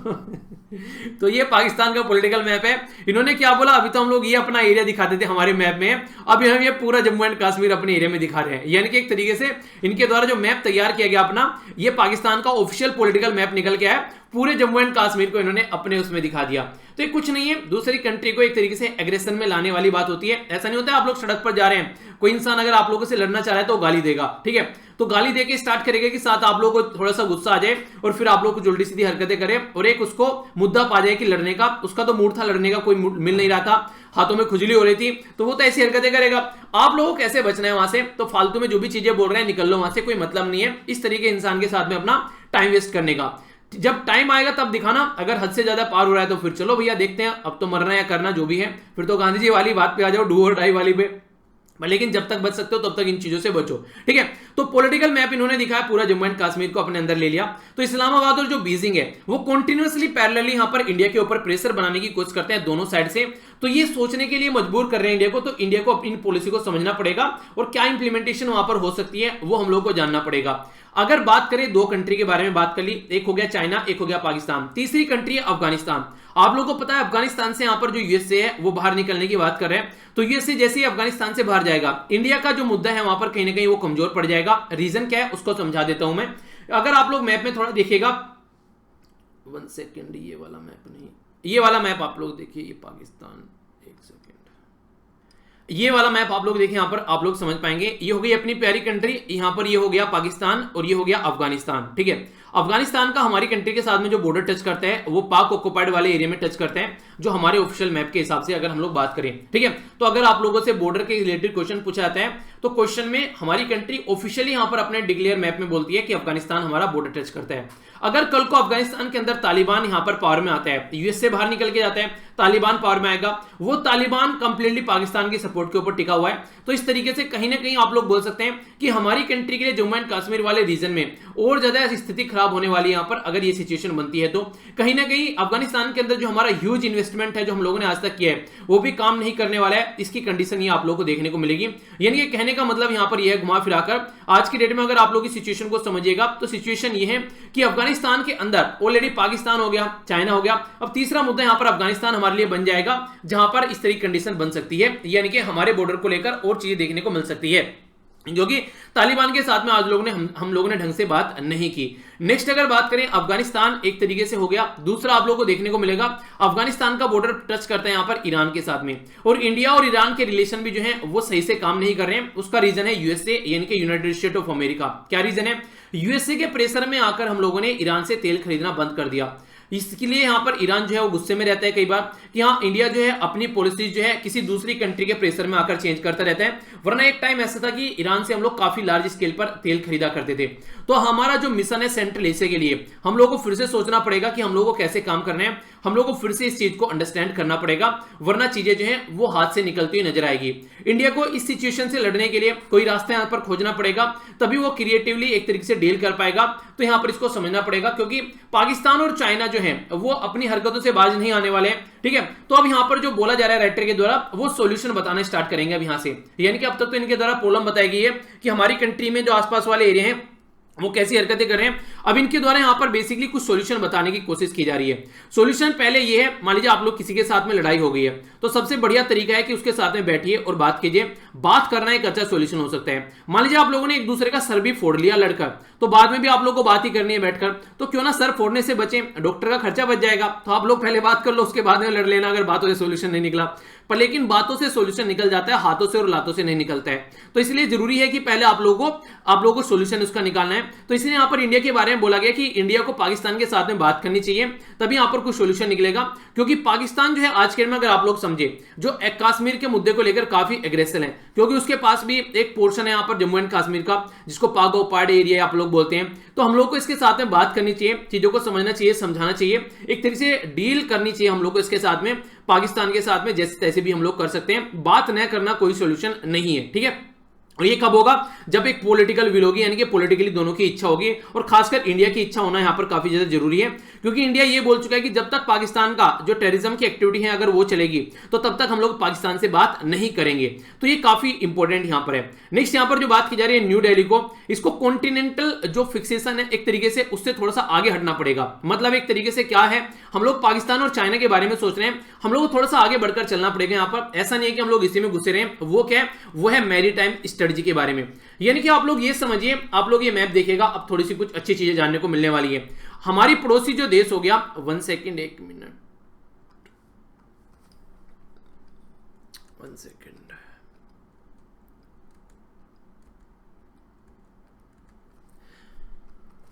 Speaker 1: तो ये पाकिस्तान का पॉलिटिकल मैप है। इन्होंने क्या बोला, अभी तो हम लोग ये अपना एरिया दिखाते थे हमारे मैप में, अब हम ये पूरा जम्मू एंड कश्मीर अपने एरिया में दिखा रहे हैं, यानी कि एक तरीके से इनके द्वारा जो मैप तैयार किया गया अपना, ये पाकिस्तान का ऑफिशियल पॉलिटिकल मैप निकल के आया, पूरे जम्मू एंड कश्मीर को इन्होंने अपने उसमें दिखा दिया। तो ये कुछ नहीं है, दूसरी कंट्री को एक तरीके से एग्रेशन में लाने वाली बात होती है। ऐसा नहीं होता आप लोग सड़क पर जा रहे हैं, कोई इंसान अगर आप लोगों से लड़ना चाह रहा है तो गाली देगा, ठीक है, तो गाली देके स्टार्ट करेगा कि साथ आप लोगों को थोड़ा सा गुस्सा आ जाए और फिर आप लोग कुछ उल्टी सीधी हरकतें करें और एक उसको मुद्दा पा जाए कि लड़ने का, उसका तो मूड था लड़ने का, कोई मिल नहीं रहा था, हाथों में खुजली हो रही थी, तो वो तो ऐसी हरकतें करेगा। आप लोगों को कैसे बचना है वहां से, तो फालतू में जो भी चीजें बोल रहे हैं निकल लो वहां से, कोई मतलब नहीं है इस तरीके इंसान के साथ में अपना टाइम वेस्ट करने का। जब टाइम आएगा तब दिखाना, अगर हद से ज्यादा पार हो रहा है तो फिर चलो भैया देखते हैं, अब तो मरना या करना जो भी है, फिर तो गांधी जी वाली बात पे आ जाओ, डू और डाई वाली पे, लेकिन जब तक बच सकते हो तब तक इन चीजों से बचो, ठीक है। तो पॉलिटिकल मैप इन्होंने दिखाया, पूरा जम्मू एंड कश्मीर को अपने अंदर ले लिया। तो इस्लामाबाद और जो बीजिंग है वो कंटिन्यूअसली पैरेलली यहां पर इंडिया के ऊपर प्रेशर बनाने की कोशिश करते हैं दोनों साइड से, तो ये सोचने के लिए मजबूर कर रहे हैं इंडिया को, तो इंडिया को अपनी पॉलिसी को समझना पड़ेगा और क्या इंप्लीमेंटेशन वहां पर हो सकती है वो हम लोग को जानना पड़ेगा। अगर बात करें दो कंट्री के बारे में बात कर ली, एक हो गया चाइना, एक हो गया पाकिस्तान, तीसरी कंट्री है अफगानिस्तान। आप लोगों को पता है अफगानिस्तान से यहां पर जो यूएसए है वो बाहर निकलने की बात कर रहे हैं, तो यूएसए जैसे ही अफगानिस्तान से बाहर जाएगा, इंडिया का जो मुद्दा है वहां पर कहीं ना कहीं वो कमजोर पड़ जाएगा। रीजन क्या है उसको समझा देता हूं मैं। अगर आप लोग मैप में थोड़ा देखिएगा, 1 सेकेंड, ये वाला मैप नहीं, ये वाला मैप आप लोग देखिए, ये पाकिस्तान, 1 सेकेंड, ये वाला मैप आप लोग देखें, यहां पर आप लोग समझ पाएंगे। ये हो गई अपनी प्यारी कंट्री, यहां पर ये हो गया पाकिस्तान और ये हो गया अफगानिस्तान, ठीक है। अफगानिस्तान का हमारी कंट्री के साथ में जो बॉर्डर टच करता है वो पाक ऑक्युपाइड वाले एरिया में टच करते हैं, जो हमारे ऑफिशियल मैप के हिसाब से अगर हम लोग बात करें, ठीक है। तो अगर आप लोगों से बॉर्डर के रिलेटेड क्वेश्चन पूछा जाता है तो क्वेश्चन में हमारी कंट्री ऑफिशियली यहां पर अपने डिक्लेयर मैप में बोलती है कि अफगानिस्तान हमारा बॉर्डर टच करता है। अगर कल को अफगानिस्तान के अंदर तालिबान यहां पर पावर में आता है, यूएसए बाहर निकल के जाता है, तालिबान पावर में आएगा, वो तालिबान कंप्लीटली पाकिस्तान की सपोर्ट के ऊपर टिका हुआ है, तो इस तरीके से कहीं ना कहीं आप लोग बोल सकते हैं कि हमारी कंट्री के लिए जम्मू एंड कश्मीर वाले रीजन में और ज्यादा स्थिति खराब होने वाली है यहां पर, अगर ये सिचुएशन बनती है तो कहीं ना कहीं अफगानिस्तान के अंदर जो हमारा ह्यूज इन्वेस्टमेंट है जो हम लोगों ने आज तक किया है वो भी काम नहीं करने वाला है। इसकी कंडीशन ये आप लोगों को देखने को मिलेगी। यानी कि कहने का मतलब यहां पर यह घुमा फिराकर आज की डेट में अगर आप लोग इस सिचुएशन को समझिएगा तो सिचुएशन ये है कि अफगानिस्तान के अंदर ऑलरेडी पाकिस्तान हो गया, चाइना हो गया, अब तीसरा मुद्दा यहां पर अफगानिस्तान हमारे लिए बन जाएगा, जहां पर इस तरह की कंडीशन बन सकती है, यानी कि हमारे बॉर्डर को लेकर और चीजें देखने को मिल सकती है, जो कि तालिबान के साथ में आज लोगों ने हम लोगों ने ढंग से बात नहीं की। नेक्स्ट अगर बात करें, अफगानिस्तान एक तरीके से हो गया। दूसरा आप लोगों को देखने को मिलेगा, अफगानिस्तान का बॉर्डर टच करता है यहां पर ईरान के साथ में, और इंडिया और ईरान के रिलेशन भी जो है वो सही से काम नहीं कर रहे हैं। उसका रीजन है यूएसए, यानी कि यूनाइटेड स्टेट ऑफ अमेरिका। क्या रीजन है? यूएसए के प्रेशर में आकर हम लोगों ने ईरान से तेल खरीदना बंद कर दिया। इसके लिए यहाँ पर ईरान जो है वो गुस्से में रहता है कई बार कि हाँ इंडिया जो है अपनी पॉलिसी जो है किसी दूसरी कंट्री के प्रेशर में आकर चेंज करता रहता है। वरना एक टाइम ऐसा था कि ईरान से हम लोग काफी लार्ज स्केल पर तेल खरीदा करते थे। तो हमारा जो मिशन है सेंट्रल एशिया के लिए हम लोग को फिर से सोचना पड़ेगा कि हम लोग को कैसे काम करना है, हम लोग को फिर से इस चीज को अंडरस्टैंड करना पड़ेगा, वरना चीजें जो है वो हाथ से निकलती हुई नजर आएगी। इंडिया को इस सिचुएशन से लड़ने के लिए कोई रास्ता यहां पर खोजना पड़ेगा, तभी वो क्रिएटिवली एक तरीके से डील कर पाएगा। तो यहां पर इसको समझना पड़ेगा, क्योंकि पाकिस्तान और चाइना जो है वो अपनी हरकतों से बाज नहीं आने वाले हैं, ठीक है। तो अब यहां पर जो बोला जा रहा है राइटर के द्वारा वो सॉल्यूशन बताना स्टार्ट करेंगे अब यहां से, यानी कि अब तक तो इनके द्वारा प्रॉब्लम बताई गई है कि हमारी कंट्री में जो आसपास वाले एरिया हैं वो कैसी हरकतें कर रहे हैं। अब इनके द्वारा यहां पर बेसिकली कुछ सॉल्यूशन बताने की कोशिश की जा रही है। सॉल्यूशन पहले ये है, मान लीजिए आप लोग किसी के साथ में लड़ाई हो गई है तो सबसे बढ़िया तरीका है कि उसके साथ में बैठिए और बात कीजिए। बात करना एक अच्छा सॉल्यूशन हो सकता है। मान लीजिए आप लोगों ने एक दूसरे का सर भी फोड़ लिया लड़कर, तो बाद में भी आप लोगों को बात ही करनी है बैठकर, तो क्यों ना सर फोड़ने से बचें, डॉक्टर का खर्चा बच जाएगा। तो आप लोग पहले बात कर लो, उसके बाद में लड़ लेना अगर बातों से सॉल्यूशन नहीं निकला। पर लेकिन बातों से सॉल्यूशन निकल जाता है, हाथों से और लातों से नहीं निकलता है। तो इसलिए जरूरी है कि पहले आप लोगों को सॉल्यूशन उसका निकालना है। तो इसलिए यहां पर इंडिया के बारे में बोला गया कि इंडिया को पाकिस्तान के साथ में बात करनी चाहिए, तभी यहां पर कुछ सॉल्यूशन निकलेगा। क्योंकि पाकिस्तान जो है आज के में अगर आप लोग समझे जो कश्मीर के मुद्दे को लेकर काफी एग्रेसिव है, क्योंकि उसके पास भी एक पोर्शन है यहां पर जम्मू एंड कश्मीर का जिसको पागो पाड़ एरिया आप लोग बोलते हैं। तो हम लोग को इसके साथ में बात करनी चाहिए, चीजों को समझना चाहिए, समझाना चाहिए, एक तरीके से डील करनी चाहिए हम लोग को इसके साथ में, पाकिस्तान के साथ में जैसे तैसे भी हम लोग कर सकते हैं। बात न करना कोई सॉल्यूशन नहीं है, ठीक है। और ये कब होगा, जब एक पॉलिटिकल विल होगी, यानी कि पॉलिटिकली दोनों की इच्छा होगी, और खासकर इंडिया की इच्छा होना यहां पर काफी ज्यादा जरूरी है। क्योंकि इंडिया ये बोल चुका है कि जब तक पाकिस्तान का जो टेररिज्म की एक्टिविटी है अगर वो चलेगी तो तब तक हम लोग पाकिस्तान से बात नहीं करेंगे। तो ये काफी इंपॉर्टेंट यहां पर है। नेक्स्ट यहां पर जो बात की जा रही है न्यू दिल्ली को, इसको कॉन्टिनेंटल जो फिक्सेशन है एक तरीके से उससे थोड़ा सा आगे हटना पड़ेगा। मतलब एक तरीके से क्या है, हम लोग पाकिस्तान और चाइना के बारे में सोच रहे हैं, हम लोग को थोड़ा सा आगे बढ़कर चलना पड़ेगा यहां पर। ऐसा नहीं है कि हम लोग इसी में घुसे रहे। वो क्या है, वो है मैरीटाइम स्ट्रेटजी के बारे में। यानी कि आप लोग ये समझिए, आप लोग ये मैप देखेगा, अब थोड़ी सी कुछ अच्छी चीजें जानने को मिलने वाली है। हमारी पड़ोसी जो देश हो गया, 1 सेकेंड 1 मिनट 1 सेकेंड,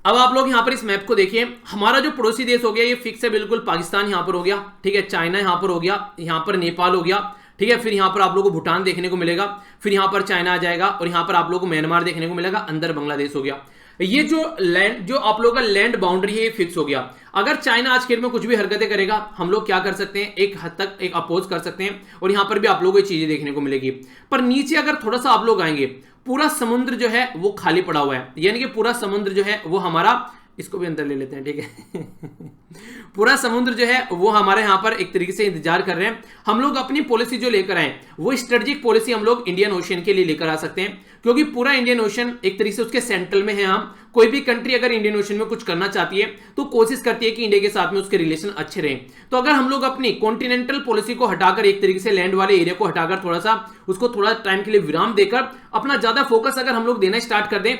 Speaker 1: अब आप लोग यहां पर इस मैप को देखिए। हमारा जो पड़ोसी देश हो गया ये फिक्स है बिल्कुल, पाकिस्तान यहां पर हो गया, ठीक है, चाइना यहां पर हो गया, यहां पर नेपाल हो गया, ठीक है, फिर यहां पर आप लोगों को भूटान देखने को मिलेगा, फिर यहां पर चाइना आ जाएगा, और यहां पर आप लोगों को म्यांमार देखने को मिलेगा, अंदर बांग्लादेश हो गया। ये जो लैंड, जो आप लोगों का लैंड बाउंड्री है ये फिक्स हो गया। अगर चाइना आज के में कुछ भी हरकतें करेगा हम लोग क्या कर सकते हैं, एक हद तक एक अपोज कर सकते हैं, और यहां पर भी आप लोगों को चीजें देखने को मिलेगी। पर नीचे अगर थोड़ा सा आप लोग आएंगे, पूरा समुद्र जो है वो खाली पड़ा हुआ है, यानी कि पूरा समुद्र जो है वो हमारा, इसको भी अंदर ले लेते हैं, ठीक है पूरा समुद्र जो है वो हमारे यहां पर एक तरीके से इंतजार कर रहे हैं। हम लोग अपनी पॉलिसी जो लेकर आए वो स्ट्रेटेजिक पॉलिसी हम लोग इंडियन ओशन के लिए लेकर आ सकते हैं, क्योंकि पूरा इंडियन ओशन एक तरीके से उसके सेंट्रल में है। हम कोई भी कंट्री अगर इंडियन ओशन में कुछ करना चाहती है तो कोशिश करती है कि इंडिया के साथ में उसके रिलेशन अच्छे रहे। तो अगर हम लोग अपनी कॉन्टिनेंटल पॉलिसी को हटाकर, एक तरीके से लैंड वाले एरिया को हटाकर थोड़ा सा उसको थोड़ा टाइम के लिए विराम देकर अपना ज्यादा फोकस अगर हम लोग देना स्टार्ट कर दें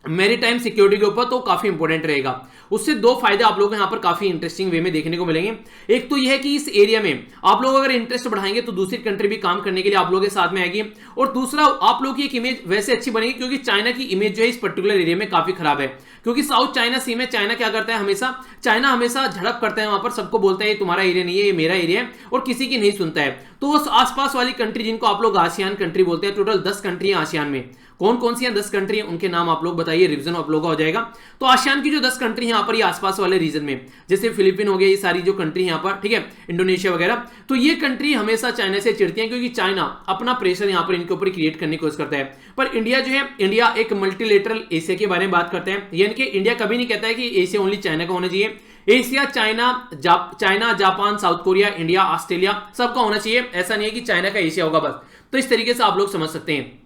Speaker 1: मैरीटाइम सिक्योरिटी के ऊपर, तो काफी इंपॉर्टेंट रहेगा। उससे दो फायदे आप लोगों को यहां पर काफी इंटरेस्टिंग वे में देखने को मिलेंगे। एक तो यह है कि इस एरिया में आप लोग अगर इंटरेस्ट बढ़ाएंगे तो दूसरी कंट्री भी काम करने के लिए आप लोगों के साथ में आएगी, और दूसरा आप लोगों की एक इमेज वैसे अच्छी बनेगी, क्योंकि चाइना की इमेज जो है इस पर्टिकुलर एरिया में काफी खराब है। क्योंकि साउथ चाइना सी में चाइना क्या करता है, हमेशा चाइना हमेशा झड़प करता है, वहां पर सबको बोलता है ये तुम्हारा एरिया नहीं है, ये मेरा एरिया है, और किसी की नहीं सुनता है। तो उस आसपास वाली कंट्री जिनको आप लोग आसियान कंट्री बोलते हैं, टोटल 10 कंट्री है आसियान में। कौन कौन सी हैं 10 कंट्री हैं, उनके नाम आप लोग बताइए, रिवीजन आप लोगों का हो जाएगा। तो आसियान की जो 10 कंट्री यहाँ पर ये आसपास वाले रीजन में, जैसे फिलीपीन हो गया, ये सारी जो कंट्री यहाँ पर, ठीक है, इंडोनेशिया वगैरह, तो ये कंट्री हमेशा चाइना से चिढ़ती हैं, क्योंकि चाइना अपना प्रेशर यहाँ पर इनके ऊपर क्रिएट करने की कोशिश करता है। पर इंडिया जो है, इंडिया एक मल्टीलेटरल एशिया के बारे में बात करते हैं, यानी कि इंडिया कभी नहीं कहता है कि एशिया ओनली चाइना का होना चाहिए। Asia China Japan south Korea India Australia सबका होना चाहिए। ऐसा नहीं है कि चाइना का एशिया होगा बस। तो इस तरीके से आप लोग समझ सकते हैं।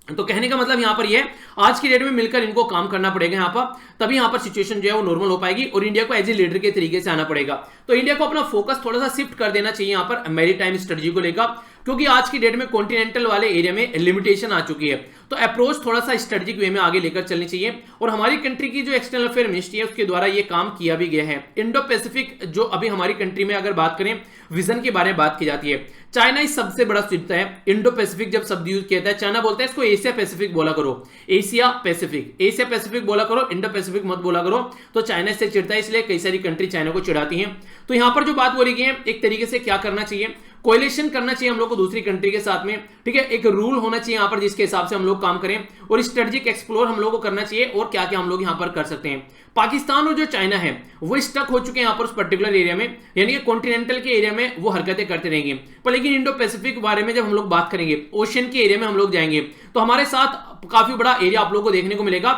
Speaker 1: तो कहने का मतलब यहां पर ये आज की डेट में मिलकर इनको काम करना पड़ेगा यहां पर, तभी यहां पर सिचुएशन जो है वो नॉर्मल हो पाएगी, और इंडिया को एज ए लीडर के तरीके से आना पड़ेगा। तो इंडिया को अपना फोकस थोड़ा सा शिफ्ट कर देना चाहिए यहां पर मैरीटाइम स्ट्रेटजी को लेकर। क्योंकि आज की डेट में कॉन्टिनेंटल वाले एरिया में लिमिटेशन आ चुकी है। तो अप्रोच थोड़ा सा स्ट्रेटेजिक वे में आगे लेकर चलनी चाहिए और हमारी कंट्री की जो एक्सटर्नल अफेयर मिनिस्ट्री है उसके द्वारा ये काम किया भी गया है। इंडो पैसिफिक जो अभी हमारी कंट्री में अगर बात करें विजन के बारे में बात की जाती है, चाइना इस सबसे बड़ा चिंता है। इंडो पैसिफिक जब शब्द यूज किया था, चाइना बोलता है इसको एशिया पैसिफिक बोला करो, एशिया पैसिफिक बोला करो, इंडो पैसिफिक मत बोला करो। तो चाइना इससे चिढ़ता है, इसलिए कई सारी कंट्री चाइना को चिढ़ाती हैं। तो यहां पर जो बात बोली गई है, एक तरीके से क्या करना चाहिए, कोएलिशन करना चाहिए हम लोग को दूसरी कंट्री के साथ में, ठीक है। एक रूल होना चाहिए यहाँ पर जिसके हिसाब से हम लोग काम करें और स्ट्रेटेजिक एक्सप्लोर हम लोग को करना चाहिए और क्या क्या हम लोग यहाँ पर कर सकते हैं। पाकिस्तान और जो चाइना है वो स्टक हो चुके हैं यहाँ पर उस पर्टिकुलर एरिया में, यानी कि कॉन्टिनेंटल के एरिया में वो हरकतें करते रहेंगे। पर लेकिन इंडो पैसिफिक बारे में जब हम लोग बात करेंगे, ओशन के एरिया में हम लोग जाएंगे, तो हमारे साथ काफी बड़ा एरिया आप लोग को देखने को मिलेगा।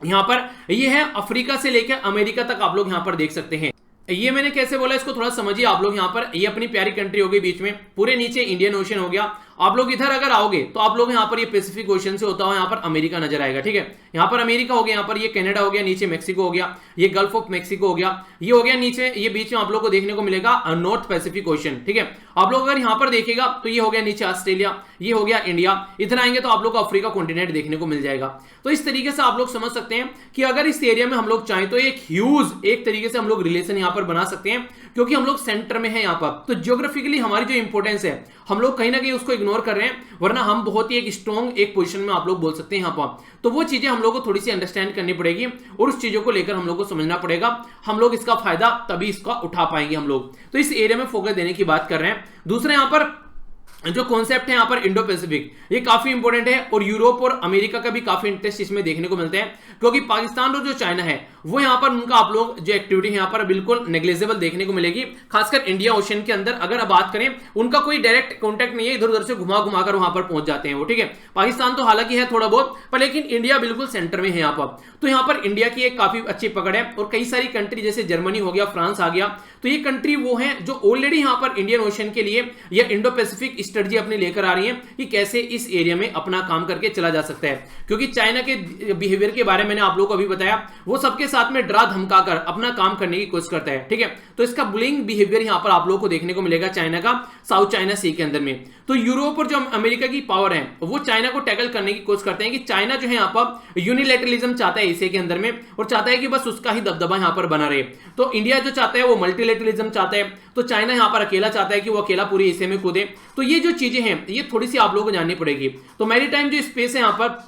Speaker 1: यहाँ पर ये है अफ्रीका से लेकर अमेरिका तक आप लोग यहाँ पर देख सकते हैं। ये मैंने कैसे बोला इसको थोड़ा समझिए आप लोग। यहाँ पर ये अपनी प्यारी कंट्री हो गई, बीच में पूरे नीचे इंडियन ओशन हो गया। आप लोग इधर अगर आओगे तो आप लोग यहाँ पर ये पैसिफिक ओशन से होता हुआ यहाँ पर अमेरिका नजर आएगा, ठीक है। यहाँ पर अमेरिका हो गया, यहाँ पर ये कनाडा हो गया, नीचे मैक्सिको हो गया, ये गल्फ ऑफ मैक्सिको हो गया, ये हो गया नीचे, ये बीच में आप लोग को देखने को मिलेगा नॉर्थ पैसिफिक ओशन, ठीक है। आप लोग अगर यहाँ पर देखेगा तो ये हो गया नीचे ऑस्ट्रेलिया, ये हो गया इंडिया, इधर आएंगे तो आप लोग को अफ्रीका कॉन्टिनेंट देखने को मिल जाएगा। तो इस तरीके से आप लोग समझ सकते हैं कि अगर इस एरिया में हम लोग चाहें तो एक ह्यूज एक तरीके से हम लोग रिलेशन यहाँ पर बना सकते हैं, क्योंकि हम लोग सेंटर में है यहाँ पर। तो ज्योग्राफिकली हमारी जो इंपॉर्टेंस है हम लोग कहीं ना कहीं उसको इग्नोर कर रहे हैं, वरना हम बहुत ही एक स्ट्रॉन्ग एक पोजीशन में आप लोग बोल सकते हैं यहाँ पर। तो वो चीजें हम लोग को थोड़ी सी अंडरस्टैंड करनी पड़ेगी और उस चीजों को लेकर हम लोग को समझना पड़ेगा। हम लोग इसका फायदा तभी इसका उठा पाएंगे हम लोग। तो इस एरिया में फोकस देने की बात कर रहे हैं। दूसरा यहाँ पर जो कॉन्सेप्ट है यहाँ पर इंडो पैसिफिक, ये काफी इंपॉर्टेंट है और यूरोप और अमेरिका का भी काफी इंटरेस्ट इसमें देखने को मिलते हैं, क्योंकि पाकिस्तान और जो चाइना है वो यहाँ पर उनका आप लोग जो एक्टिविटी यहाँ पर बिल्कुल नेग्लिजिबल देखने को मिलेगी। खासकर इंडिया ओशन के अंदर अगर बात करें, उनका कोई डायरेक्ट कॉन्टैक्ट नहीं है, इधर उधर से घुमा घुमा कर वहां पर पहुंच जाते हैं वो, ठीक है। पाकिस्तान तो हालांकि है थोड़ा बहुत, पर लेकिन इंडिया बिल्कुल सेंटर में है यहाँ पर। तो यहाँ पर इंडिया की एक काफी अच्छी पकड़ है और कई सारी कंट्री जैसे जर्मनी हो गया, फ्रांस आ गया, तो ये कंट्री वो है जो ऑलरेडी यहाँ पर इंडियन ओशन के लिए या इंडो पैसिफिक स्ट्रेटजी अपनी लेकर आ रही है कि कैसे इस एरिया में अपना काम करके चला जा सकता है। क्योंकि चाइना के बिहेवियर के बारे में मैंने आप लोगों को अभी बताया, वो सबके साथ में डरा धमकाकर अपना काम करने की कोशिश करता है, ठीक है। तो इसका बुलिंग बिहेवियर यहाँ पर आप लोगों को देखने को मिलेगा चाइना का साउथ चाइना सी के अंदर में। तो यूरोप और जो अमेरिका की पावर है वो चाइना को टैकल करने की कोशिश करते हैं कि चाइना जो है यहाँ पर यूनिलैटरलिज्म चाहता है एशिया के अंदर में और चाहता है कि बस उसका ही दबदबा यहाँ पर बना रहे। तो इंडिया जो चाहता है वो मल्टीलैटरलिज्म चाहता है, तो चाइना यहाँ पर अकेला चाहता है कि वो अकेला पूरी एशिया में कूदे। तो ये जो चीजें हैं ये थोड़ी सी आप लोगों को जाननी पड़ेगी। तो मैरीटाइम जो स्पेस है यहाँ पर,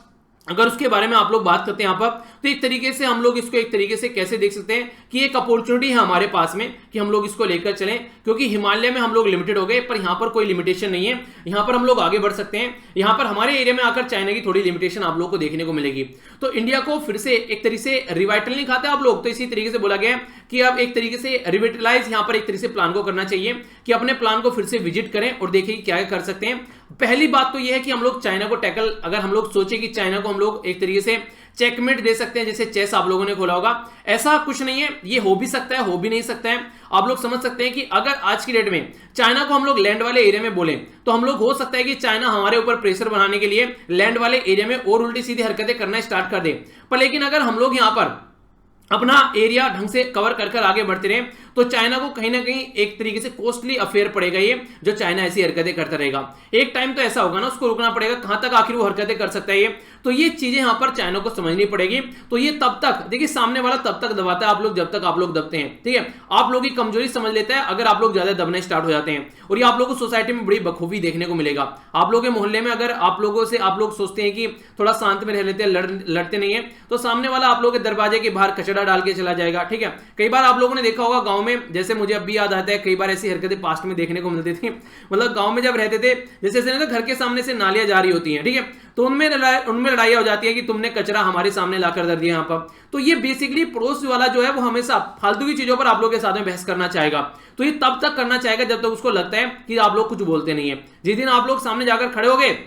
Speaker 1: अगर उसके बारे में आप लोग बात करते हैं यहाँ पर, तो एक तरीके से हम लोग इसको एक तरीके से कैसे देख सकते हैं कि एक अपॉर्चुनिटी है हमारे पास में कि हम लोग इसको लेकर चलें, क्योंकि हिमालय में हम लोग लिमिटेड हो गए, पर यहाँ पर कोई लिमिटेशन नहीं है, यहाँ पर हम लोग आगे बढ़ सकते हैं। यहाँ पर हमारे एरिया में आकर चाइना की थोड़ी लिमिटेशन आप लोग को देखने को मिलेगी। तो इंडिया को फिर से एक तरीके से रिवाइटल नहीं खाते आप लोग, तो इसी तरीके से बोला गया है कि अब एक तरीके से रिविटलाइज यहाँ पर एक तरीके से प्लान को करना चाहिए कि अपने प्लान को फिर से विजिट करें और देखें क्या कर सकते हैं। पहली बात तो यह है कि हम लोग चाइना को टैकल, अगर हम लोग सोचे कि चाइना को हम लोग एक तरीके से चेकमेट दे सकते हैं, जैसे चेस आप लोगों ने खोला होगा, ऐसा कुछ नहीं है। ये हो भी सकता है, हो भी नहीं सकता है। आप लोग समझ सकते हैं कि अगर आज की डेट में चाइना को हम लोग लैंड वाले एरिया में बोले तो हम लोग हो सकता है कि चाइना हमारे ऊपर प्रेशर बनाने के लिए लैंड वाले एरिया में और उल्टी सीधी हरकतें करना स्टार्ट कर दे। पर लेकिन अगर हम लोग यहां पर अपना एरिया ढंग से कवर कर कर आगे बढ़ते रहे तो चाइना को कहीं ना कहीं एक तरीके से कॉस्टली अफेयर पड़ेगा ये, जो चाइना ऐसी हरकतें करता रहेगा। एक टाइम तो ऐसा होगा ना, उसको रुकना पड़ेगा, कहां तक आखिर वो हरकतें कर सकता है ये। तो ये चीजें यहां पर चाइना को समझनी पड़ेगी। तो ये तब तक देखिए, सामने वाला तब तक दबाता है आप लोग जब तक आप लोग दबते हैं, ठीक है। आप लोग की कमजोरी समझ लेता है अगर आप लोग ज्यादा दबने स्टार्ट हो जाते हैं, और ये आप लोगों को सोसाइटी में बड़ी बखूबी देखने को मिलेगा। आप लोगों के मोहल्ले में अगर आप लोगों से आप लोग सोचते हैं कि थोड़ा शांत में रह लेते हैं, लड़ते नहीं है, तो सामने वाला आप लोग के दरवाजे के बाहर कचरा डाल के चला जाएगा, ठीक है। कई बार आप लोगों ने देखा होगा गांव में, जैसे मुझे अब भी याद आता है, कई बार ऐसी हरकतें पास्ट में देखने को मिलती थी। मतलब गांव में जब रहते थे, जैसे घर के सामने से नालियां जा रही होती हैं, ठीक है, तो उनमें लड़ाई हो जाती है कि तुमने कचरा हमारे सामने लाकर धर दिया यहाँ पर। तो ये बेसिकली पड़ोस वाला जो है वो हमेशा फालतू की चीजों पर आप लोग के साथ में बहस करना चाहेगा। तो ये तब तक करना चाहेगा जब तक उसको लगता है कि आप लोग कुछ बोलते नहीं है। जिस दिन आप लोग सामने जाकर खड़े हो गए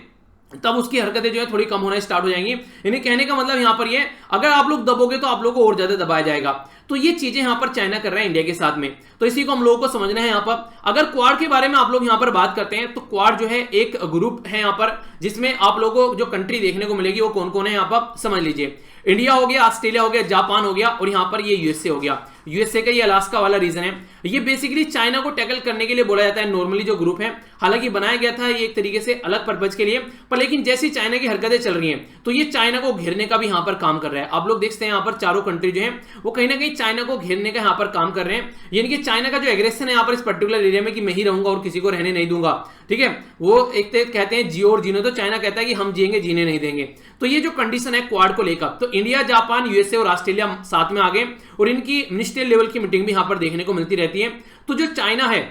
Speaker 1: तब उसकी हरकतें जो है थोड़ी कम होना स्टार्ट हो जाएंगी। यानी कहने का मतलब यहां पर ये, अगर आप लोग दबोगे तो आप लोगों को और ज्यादा दबाया जाएगा। तो ये चीजें यहां पर चाइना कर रहा है इंडिया के साथ में, तो इसी को हम लोगों को समझना है। यहां पर अगर क्वाड के बारे में आप लोग यहां पर बात करते हैं तो क्वाड जो है एक ग्रुप है यहां पर, जिसमें आप लोगों को जो कंट्री देखने को मिलेगी वो कौन कौन है यहां पर समझ लीजिए। इंडिया हो गया, ऑस्ट्रेलिया हो गया, जापान हो गया और यहां पर ये यूएसए हो गया। यूएसए का ये अलास्का वाला रीजन है, ये बेसिकली चाइना को टैकल करने के लिए बोला जाता है नॉर्मली जो ग्रुप है। हालांकि बनाया गया था ये एक तरीके से अलग पर्पज के लिए, पर लेकिन जैसी चाइना की हरकतें चल रही हैं तो ये चाइना को घेरने का भी यहां पर काम कर रहा है। आप लोग देखते हैं यहां पर चारों कंट्री जो है वो कहीं ना कहीं चाइना को घेरने का यहां पर काम कर रहे हैं। यानी कि चाइना का जो एग्रेशन है यहां पर इस पर्टिकुलर एरिया में कि मैं ही रहूंगा और किसी को रहने नहीं दूंगा, ठीक है, वो एक कहते हैं जियो और जीनो, तो चाइना कहता है कि हम जिएंगे जीने नहीं देंगे। तो ये जो कंडीशन है क्वाड को लेकर, तो इंडिया, जापान, यूएसए और ऑस्ट्रेलिया साथ में आ गए और इनकी मिनिस्ट्रियल लेवल की मीटिंग भी यहां पर देखने को मिलती रहती है। तो जो चाइना है,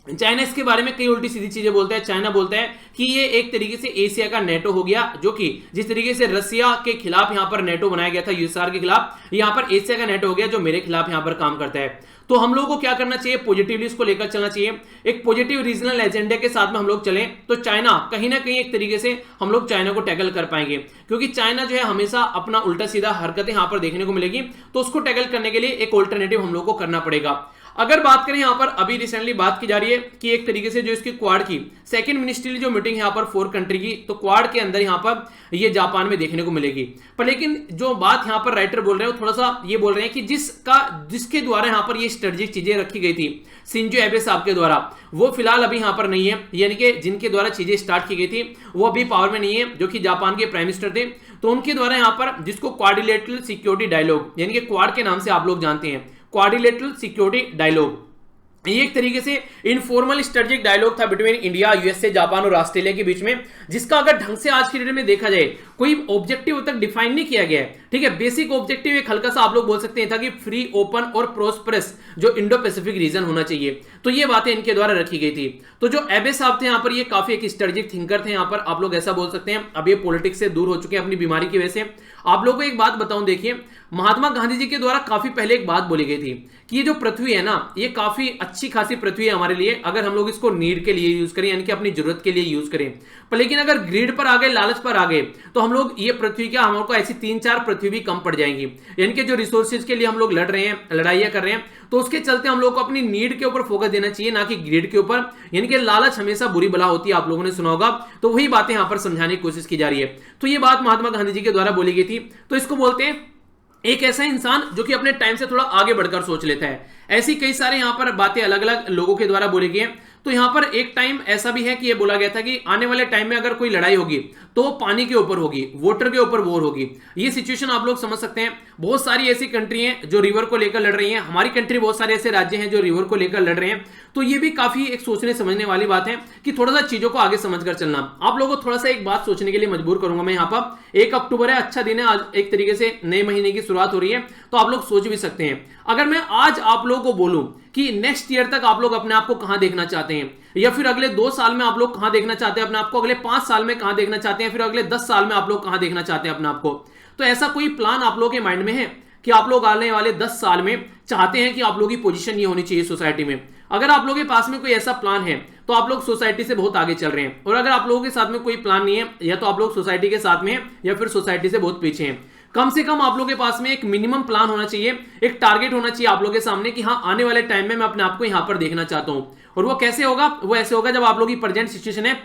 Speaker 1: चाइना इसके बारे में कई उल्टी सीधी चीजें बोलता है। चाइना बोलता है कि ये एक तरीके से एशिया का नेटो हो गया, जो कि जिस तरीके से रसिया के खिलाफ यहां पर नेटो बनाया गया था यूएसआर के खिलाफ, यहां पर एशिया का नेटो हो गया जो मेरे खिलाफ यहां पर काम करता है। तो हम लोगों को क्या करना चाहिए, पॉजिटिवली इसको लेकर चलना चाहिए, एक पॉजिटिव रीजनल एजेंडे के साथ में हम लोग चलें तो चाइना कहीं ना कहीं एक तरीके से हम लोग चाइना को टैकल कर पाएंगे। क्योंकि चाइना जो है हमेशा अपना उल्टा सीधा हरकतें यहां पर देखने को मिलेगी, तो उसको टैकल करने के लिए एक ऑल्टरनेटिव हम लोग को करना पड़ेगा। अगर बात करें यहां पर अभी रिसेंटली बात की जा रही है कि एक तरीके से जो इसकी क्वाड की सेकंड मिनिस्ट्रियल जो मीटिंग है यहां पर 4 कंट्री की, तो क्वाड के अंदर यहां पर ये जापान में देखने को मिलेगी। पर लेकिन जो बात यहां पर राइटर बोल रहे हैं वो थोड़ा सा ये बोल रहे हैं कि जिसके द्वारा यहां पर ये स्ट्रेटेजिक चीजें रखी गई थी शिंजो एबे साहब के द्वारा, वो फिलहाल अभी यहां पर नहीं है। यानी कि जिनके द्वारा चीजें स्टार्ट की गई थी वो अभी पावर में नहीं है, जो कि जापान के प्राइम मिनिस्टर थे। तो उनके द्वारा यहां पर जिसको क्वाड्रिलेटरल सिक्योरिटी डायलॉग, यानी कि क्वाड के नाम से आप लोग जानते हैं, क्वाड्रिलेटरल सिक्योरिटी डायलॉग, ये एक तरीके से इनफॉर्मल स्ट्रेटेजिक डायलॉग था बिटवीन इंडिया, यूएसए, जापान और ऑस्ट्रेलिया के बीच में, जिसका अगर ढंग से आज की डेट में देखा जाए कोई ऑब्जेक्टिव तक डिफाइन नहीं किया गया है। ठीक है, बेसिक ऑब्जेक्टिव एक हल्का सा आप लोग बोल सकते हैं था कि फ्री, ओपन और प्रोस्परस जो इंडो पैसिफिक रीजन होना चाहिए। तो ये बातें इनके द्वारा रखी गई थी। तो जो एबे साहब थे यहाँ पर, ये काफी एक स्ट्रेटेजिक थिंकर थे यहाँ पर, आप लोग ऐसा बोल सकते हैं। अब ये पॉलिटिक्स से दूर हो चुके हैं अपनी बीमारी की वजह से। आप लोगों को एक बात बताऊं, देखिए महात्मा गांधी जी के द्वारा काफी पहले एक बात बोली गई थी कि ये जो पृथ्वी है ना, ये काफी अच्छी खासी पृथ्वी है हमारे लिए, अगर हम लोग इसको नीड के लिए यूज करें, यानी कि अपनी जरूरत के लिए यूज करें। पर लेकिन अगर ग्रीड पर आ गए, लालच पर आ गए, तो हम लोग ये पृथ्वी क्या, हमको ऐसी 3-4 पृथ्वी भी कम पड़ जाएंगी। यानी कि जो रिसोर्सेज के लिए हम लोग लड़ रहे हैं, लड़ाइयां कर रहे हैं, तो उसके चलते हम लोग को अपनी नीड के ऊपर फोकस देना चाहिए, ना कि ग्रीड के ऊपर। यानी कि लालच हमेशा बुरी बला होती है, आप लोगों ने सुना होगा। तो वही बातें यहां पर समझाने की कोशिश की जा रही है। तो ये बात महात्मा गांधी जी के द्वारा बोली गई थी। तो इसको बोलते हैं एक ऐसा इंसान जो कि अपने टाइम से थोड़ा आगे बढ़कर सोच लेता है। ऐसी कई सारे यहां पर बातें अलग अलग लोगों के द्वारा बोली गई हैं। तो यहां पर एक टाइम ऐसा भी है कि ये बोला गया था कि आने वाले टाइम में अगर कोई लड़ाई होगी तो वो पानी के ऊपर होगी, वाटर के ऊपर वॉर होगी। ये सिचुएशन आप लोग समझ सकते हैं। बहुत सारी ऐसी कंट्री हैं जो रिवर को लेकर लड़ रही हैं, हमारी कंट्री बहुत सारे ऐसे राज्य हैं जो रिवर को लेकर लड़ रहे हैं। तो ये भी काफी एक सोचने समझने वाली बात है कि थोड़ा सा चीजों को आगे समझकर चलना। आप लोगों को थोड़ा सा एक बात सोचने के लिए मजबूर करूंगा मैं यहाँ पर। 1 अक्टूबर है, अच्छा दिन है, आज एक तरीके से नए महीने की शुरुआत हो रही है। तो आप लोग सोच भी सकते हैं, अगर मैं आज आप लोगों को बोलूं कि नेक्स्ट ईयर तक आप लोग अपने आप को कहां देखना चाहते हैं, या फिर अगले 2 साल में आप लोग कहां देखना चाहते हैं अपने आप को, अगले 5 साल में कहां देखना चाहते हैं, फिर अगले 10 साल में आप लोग कहां देखना चाहते हैं अपने आप को, तो ऐसा कोई प्लान आप लोगों के माइंड में है कि आप लोग आने वाले 10 साल में चाहते हैं कि आप लोगों की पोजीशन ये होनी चाहिए सोसाइटी में? अगर आप लोगों के पास में कोई ऐसा प्लान है तो आप लोग सोसाइटी से बहुत आगे चल रहे हैं, और अगर आप लोगों के साथ में कोई प्लान नहीं है, या तो आप लोग सोसाइटी के साथ में हैं या फिर सोसाइटी से बहुत पीछे हैं। कम से कम आप लोगों के पास में एक मिनिमम प्लान होना चाहिए, एक टारगेट होना चाहिए आप लोगों के सामने कि हाँ, आने वाले टाइम में मैं अपने आप को यहां पर देखना चाहता हूं। और वो कैसे होगा? वो ऐसे होगा जब आप लोगों की प्रेजेंट सिचुएशन है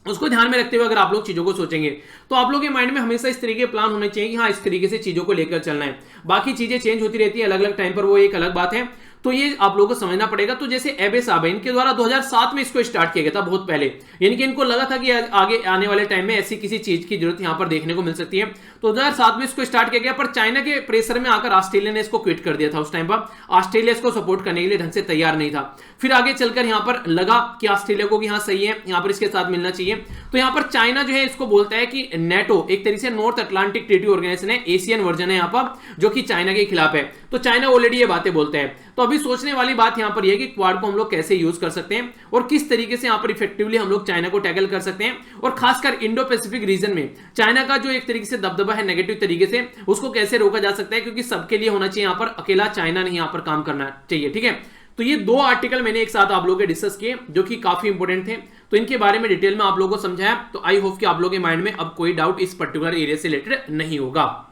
Speaker 1: उसको ध्यान में रखते हुए अगर आप लोग चीजों को सोचेंगे, तो आप लोगों के माइंड में हमेशा इस तरीके के प्लान होने चाहिए कि हाँ, इस तरीके से चीजों को लेकर चलना है। बाकी चीजें चेंज होती रहती है अलग अलग टाइम पर, वो एक अलग बात है। तो ये आप लोगों को समझना पड़ेगा। तो जैसे एबे साहब है, इनके द्वारा 2007 में इसको स्टार्ट किया गया था, बहुत पहले। यानी कि इनको लगा था कि आगे आने वाले टाइम में ऐसी किसी चीज की जरूरत यहां पर देखने को मिल सकती है। तो 2007 में इसको स्टार्ट किया गया, पर चाइना के प्रेशर में आकर ऑस्ट्रेलिया ने इसको क्विट कर दिया था। उस टाइम पर ऑस्ट्रेलिया इसको सपोर्ट करने के लिए ढंग से तैयार नहीं था। फिर आगे चलकर यहां पर लगा कि ऑस्ट्रेलिया को कि हाँ सही है, यहां पर इसके साथ मिलना चाहिए। तो यहां पर चाइना जो है इसको बोलता है कि नेटो एक तरीके से नॉर्थ अटलांटिक ट्रीटी ऑर्गेनाइजेशन है, एशियन वर्जन है यहां पर, जो कि चाइना के खिलाफ है। तो चाइना ऑलरेडी ये बातें बोलते हैं। तो अभी सोचने वाली बात यहां पर यह कि क्वाड को हम लोग कैसे यूज कर सकते हैं और किस तरीके से यहां पर इफेक्टिवली हम लोग चाइना को टैकल कर सकते हैं, और खासकर इंडो पैसिफिक रीजन में चाइना का जो एक तरीके से दबदबा है नेगेटिव तरीके से, उसको कैसे रोका जा सकता है। क्योंकि सबके लिए होना चाहिए, यहां पर अकेला चाइना नहीं यहां पर काम करना चाहिए। ठीक है, तो ये 2 आर्टिकल मैंने एक साथ आप लोगों के डिस्कस किए जो कि काफी इंपॉर्टेंट थे। तो इनके बारे में डिटेल में आप लोगों को समझाया। तो आई होप कि आप लोगों के माइंड में अब कोई डाउट इस पर्टिकुलर एरिया से रिलेटेड नहीं होगा।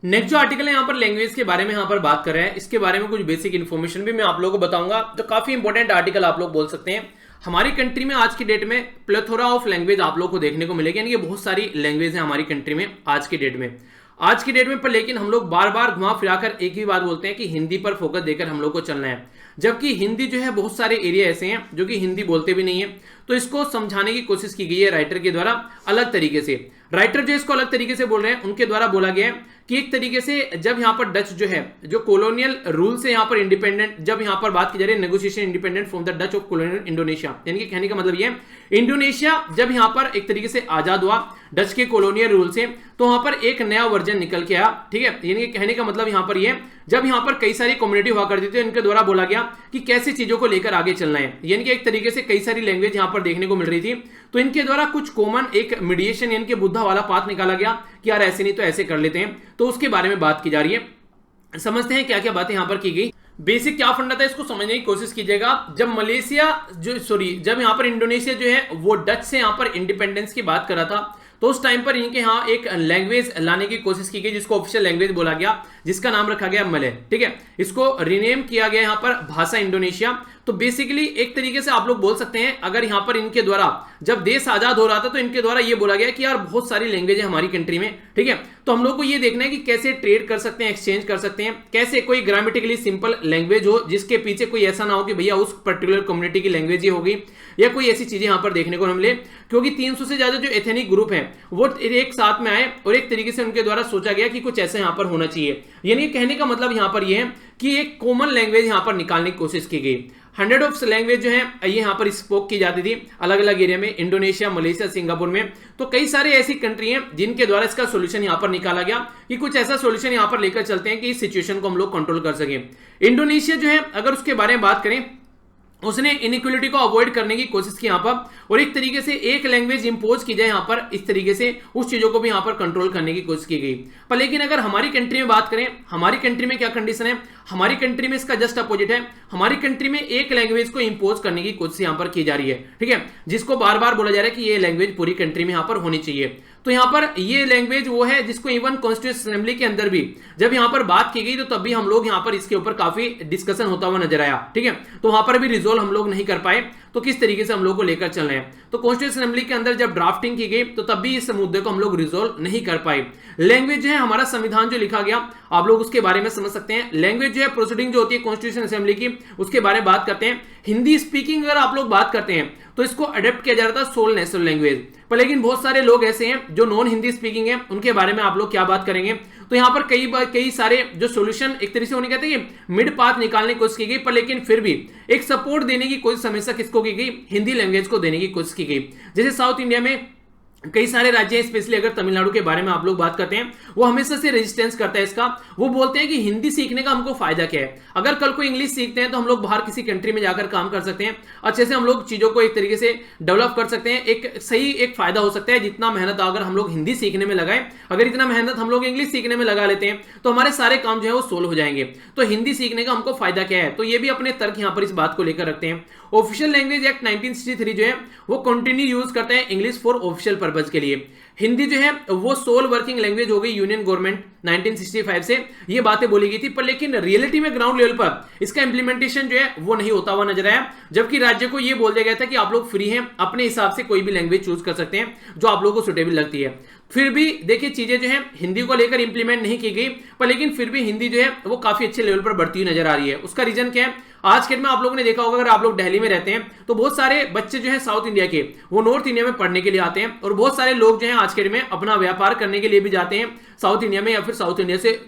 Speaker 1: नेक्स्ट जो आर्टिकल है यहाँ पर लैंग्वेज के बारे में यहाँ पर बात कर रहे हैं, इसके बारे में कुछ बेसिक इन्फॉर्मेशन भी मैं आप लोगों को बताऊंगा। तो काफी इंपॉर्टेंट आर्टिकल आप लोग बोल सकते हैं। हमारी कंट्री में आज की डेट में प्लेथोरा ऑफ लैंग्वेज आप लोग को देखने को मिलेगी, यानी कि बहुत सारी लैंग्वेज है हमारी कंट्री में आज की डेट में। आज की डेट में। पर लेकिन हम लोग बार बार घुमा फिराकर एक ही बात बोलते हैं कि हिंदी पर फोकस देकर हम लोग को चलना है, जबकि हिंदी जो है बहुत सारे एरिया ऐसे हैं जो कि हिंदी बोलते भी नहीं है। तो इसको समझाने की कोशिश की गई है राइटर के द्वारा अलग तरीके से। राइटर जो इसको अलग तरीके से बोल रहे हैं, उनके द्वारा बोला गया है कि एक तरीके से जब यहाँ पर डच जो है, जो कॉलोनियल रूल से यहाँ पर इंडिपेंडेंट, जब यहाँ पर बात की जा रही है negotiation independent from the Dutch of colonial Indonesia, यानी कि कहने का मतलब ये इंडोनेशिया जब यहाँ पर एक तरीके से आजाद हुआ डच के कॉलोनियल रूल से, तो वहां पर एक नया वर्जन निकल के आया, ठीक है। यानी कि कहने का मतलब यहाँ पर ये, जब यहाँ पर कई सारी कम्युनिटी हुआ करती थी, इनके द्वारा बोला गया कि कैसे चीजों को लेकर आगे चलना है, यानी कि एक तरीके से कई सारी लैंग्वेज यहाँ पर देखने को मिल रही थी। तो इनके द्वारा कुछ कॉमन एक मीडिएशन यानी कि बुद्धा वाला पाथ निकाला गया कि यार ऐसे नहीं तो ऐसे कर लेते हैं। तो उसके बारे में बात की जा रही है। समझते हैं क्या क्या बातें यहां पर की गई। बेसिक क्या फंडा था इसको समझने की कोशिश कीजिएगा। जब मलेशिया जब यहां पर इंडोनेशिया जो है वो डच से यहां पर इंडिपेंडेंस की बात कर रहा था, तो उस टाइम पर इनके यहाँ एक लैंग्वेज लाने की कोशिश की गई जिसको ऑफिशियल लैंग्वेज बोला गया, जिसका नाम रखा गया मलय, ठीक है। इसको रीनेम किया गया यहाँ पर भाषा इंडोनेशिया। तो बेसिकली एक तरीके से आप लोग बोल सकते हैं, अगर यहाँ पर इनके द्वारा जब देश आजाद हो रहा था तो इनके द्वारा ये बोला गया कि यार बहुत सारी लैंग्वेज है हमारी कंट्री में, ठीक है। तो हम लोग को ये देखना है कि कैसे ट्रेड कर सकते हैं, एक्सचेंज कर सकते हैं, कैसे कोई ग्रामेटिकली सिंपल लैंग्वेज हो जिसके पीछे कोई ऐसा ना हो कि भैया उस पर्टिकुलर कम्युनिटी की लैंग्वेज ही होगी, या कोई ऐसी चीजें यहाँ पर देखने को न मिले। क्योंकि 300 से ज्यादा जो एथेनिक ग्रुप है वो एक साथ में आए और एक तरीके से उनके द्वारा सोचा गया कि कुछ ऐसा यहाँ पर होना चाहिए। यानी कहने का मतलब यहाँ पर यह है कि एक कॉमन लैंग्वेज यहाँ पर निकालने की कोशिश की गई। 100 ऑफ लैंग्वेज जो है ये यहाँ पर स्पोक की जाती थी अलग अलग एरिया में, इंडोनेशिया, मलेशिया, सिंगापुर में। तो कई सारे ऐसी कंट्री हैं जिनके द्वारा इसका सॉल्यूशन यहाँ पर निकाला गया कि कुछ ऐसा सॉल्यूशन यहाँ पर लेकर चलते हैं कि इस सिचुएशन को हम लोग कंट्रोल कर सकें। इंडोनेशिया जो है अगर उसके बारे में बात करें, उसने इनइक्वलिटी को अवॉइड करने की कोशिश की यहाँ पर, और एक तरीके से एक लैंग्वेज इंपोज की जाए यहाँ पर, इस तरीके से उस चीजों को भी यहाँ पर कंट्रोल करने की कोशिश की गई। पर लेकिन अगर हमारी कंट्री में बात करें, हमारी कंट्री में क्या कंडीशन है, हमारी कंट्री में इसका जस्ट अपोजिट है। हमारी कंट्री में एक लैंग्वेज को इंपोज करने की कोशिश यहाँ पर की जा रही है, ठीक है, जिसको बार बार बोला जा रहा है कि ये लैंग्वेज पूरी कंट्री में यहाँ पर होनी चाहिए। तो यहाँ पर ये लैंग्वेज वो है जिसको इवन कॉन्स्टिट्यूशन असेंबली के अंदर भी जब यहाँ पर बात की गई तो तब भी हम लोग यहाँ पर इसके ऊपर काफी डिस्कशन होता हुआ नजर आया, ठीक है। तो वहां पर भी रिजोल्व हम लोग नहीं कर पाए, तो किस तरीके से हम लोग को लेकर चल रहे हैं। तो कॉन्स्टिट्यूशन असेंबली के अंदर जब ड्राफ्टिंग की गई तो तब भी इस मुद्दे को हम लोग रिजोल्व नहीं कर पाए। लैंग्वेज जो है हमारा संविधान जो लिखा गया, आप लोग उसके बारे में समझ सकते हैं। लैंग्वेज जो है प्रोसीडिंग जो होती है कॉन्स्टिट्यूशन असेंबली की, उसके बारे में बात करते हैं। हिंदी स्पीकिंग अगर आप लोग बात करते हैं तो इसको अडेप्ट किया जा रहा था सोल नेशनल लैंग्वेज पर, लेकिन बहुत सारे लोग ऐसे हैं जो नॉन हिंदी स्पीकिंग है, उनके बारे में आप लोग क्या बात करेंगे। तो यहाँ पर कई सारे जो सॉल्यूशन एक तरीके से उन्हें कहते हैं मिड पाथ निकालने की कोशिश की गई, पर लेकिन फिर भी एक सपोर्ट देने की कोशिश हमेशा किसको की गई, हिंदी लैंग्वेज को देने की कोशिश की गई। जैसे साउथ इंडिया में कई सारे राज्य, स्पेशली अगर तमिलनाडु के बारे में आप लोग बात करते हैं, वो हमेशा से रेजिस्टेंस करता है इसका। वो बोलते हैं कि हिंदी सीखने का हमको फायदा क्या है, अगर कल को इंग्लिश सीखते हैं तो हम लोग बाहर किसी कंट्री में जाकर काम कर सकते हैं, अच्छे से हम लोग चीजों को एक तरीके से डेवलप कर सकते हैं, एक सही एक फायदा हो सकता है। जितना मेहनत अगर हम लोग हिंदी सीखने में लगाए, अगर इतना मेहनत हम लोग इंग्लिश सीखने में लगा लेते हैं तो हमारे सारे काम जो है वो सोल्व हो जाएंगे। तो हिंदी सीखने का हमको फायदा क्या है, तो ये भी अपने तर्क यहाँ पर इस बात को लेकर रखते हैं। ऑफिशियल लैंग्वेज एक्ट 1963 जो है वो कंटिन्यू यूज करता है इंग्लिश फॉर ऑफिशियल पर्पज के लिए। हिंदी जो है वो सोल वर्किंग लैंग्वेज हो गई यूनियन गवर्नमेंट 1965 से, ये बातें बोली गई थी। पर लेकिन रियलिटी में ग्राउंड लेवल पर इसका इंप्लीमेंटेशन जो है वो नहीं होता हुआ नजर आया, जबकि राज्य को ये बोल दिया गया था कि आप लोग फ्री हैं, अपने हिसाब से कोई भी लैंग्वेज चूज कर सकते हैं जो आप लोगों को सुटेबल लगती है। फिर भी देखिए चीजें जो है हिंदी को लेकर इंप्लीमेंट नहीं की गई, पर लेकिन फिर भी हिंदी जो है वो काफी अच्छे लेवल पर बढ़ती हुई नजर आ रही है। उसका रीजन क्या है, आज के डेट में आप लोगों ने देखा होगा, अगर आप लोग दिल्ली में रहते हैं तो बहुत सारे बच्चे जो है साउथ इंडिया के वो नॉर्थ इंडिया में पढ़ने के लिए आते हैं, और बहुत सारे लोग जो है आज के डेट में अपना व्यापार करने के लिए भी जाते हैं साउथ इंडिया में, या फिर साउथ इंडिया से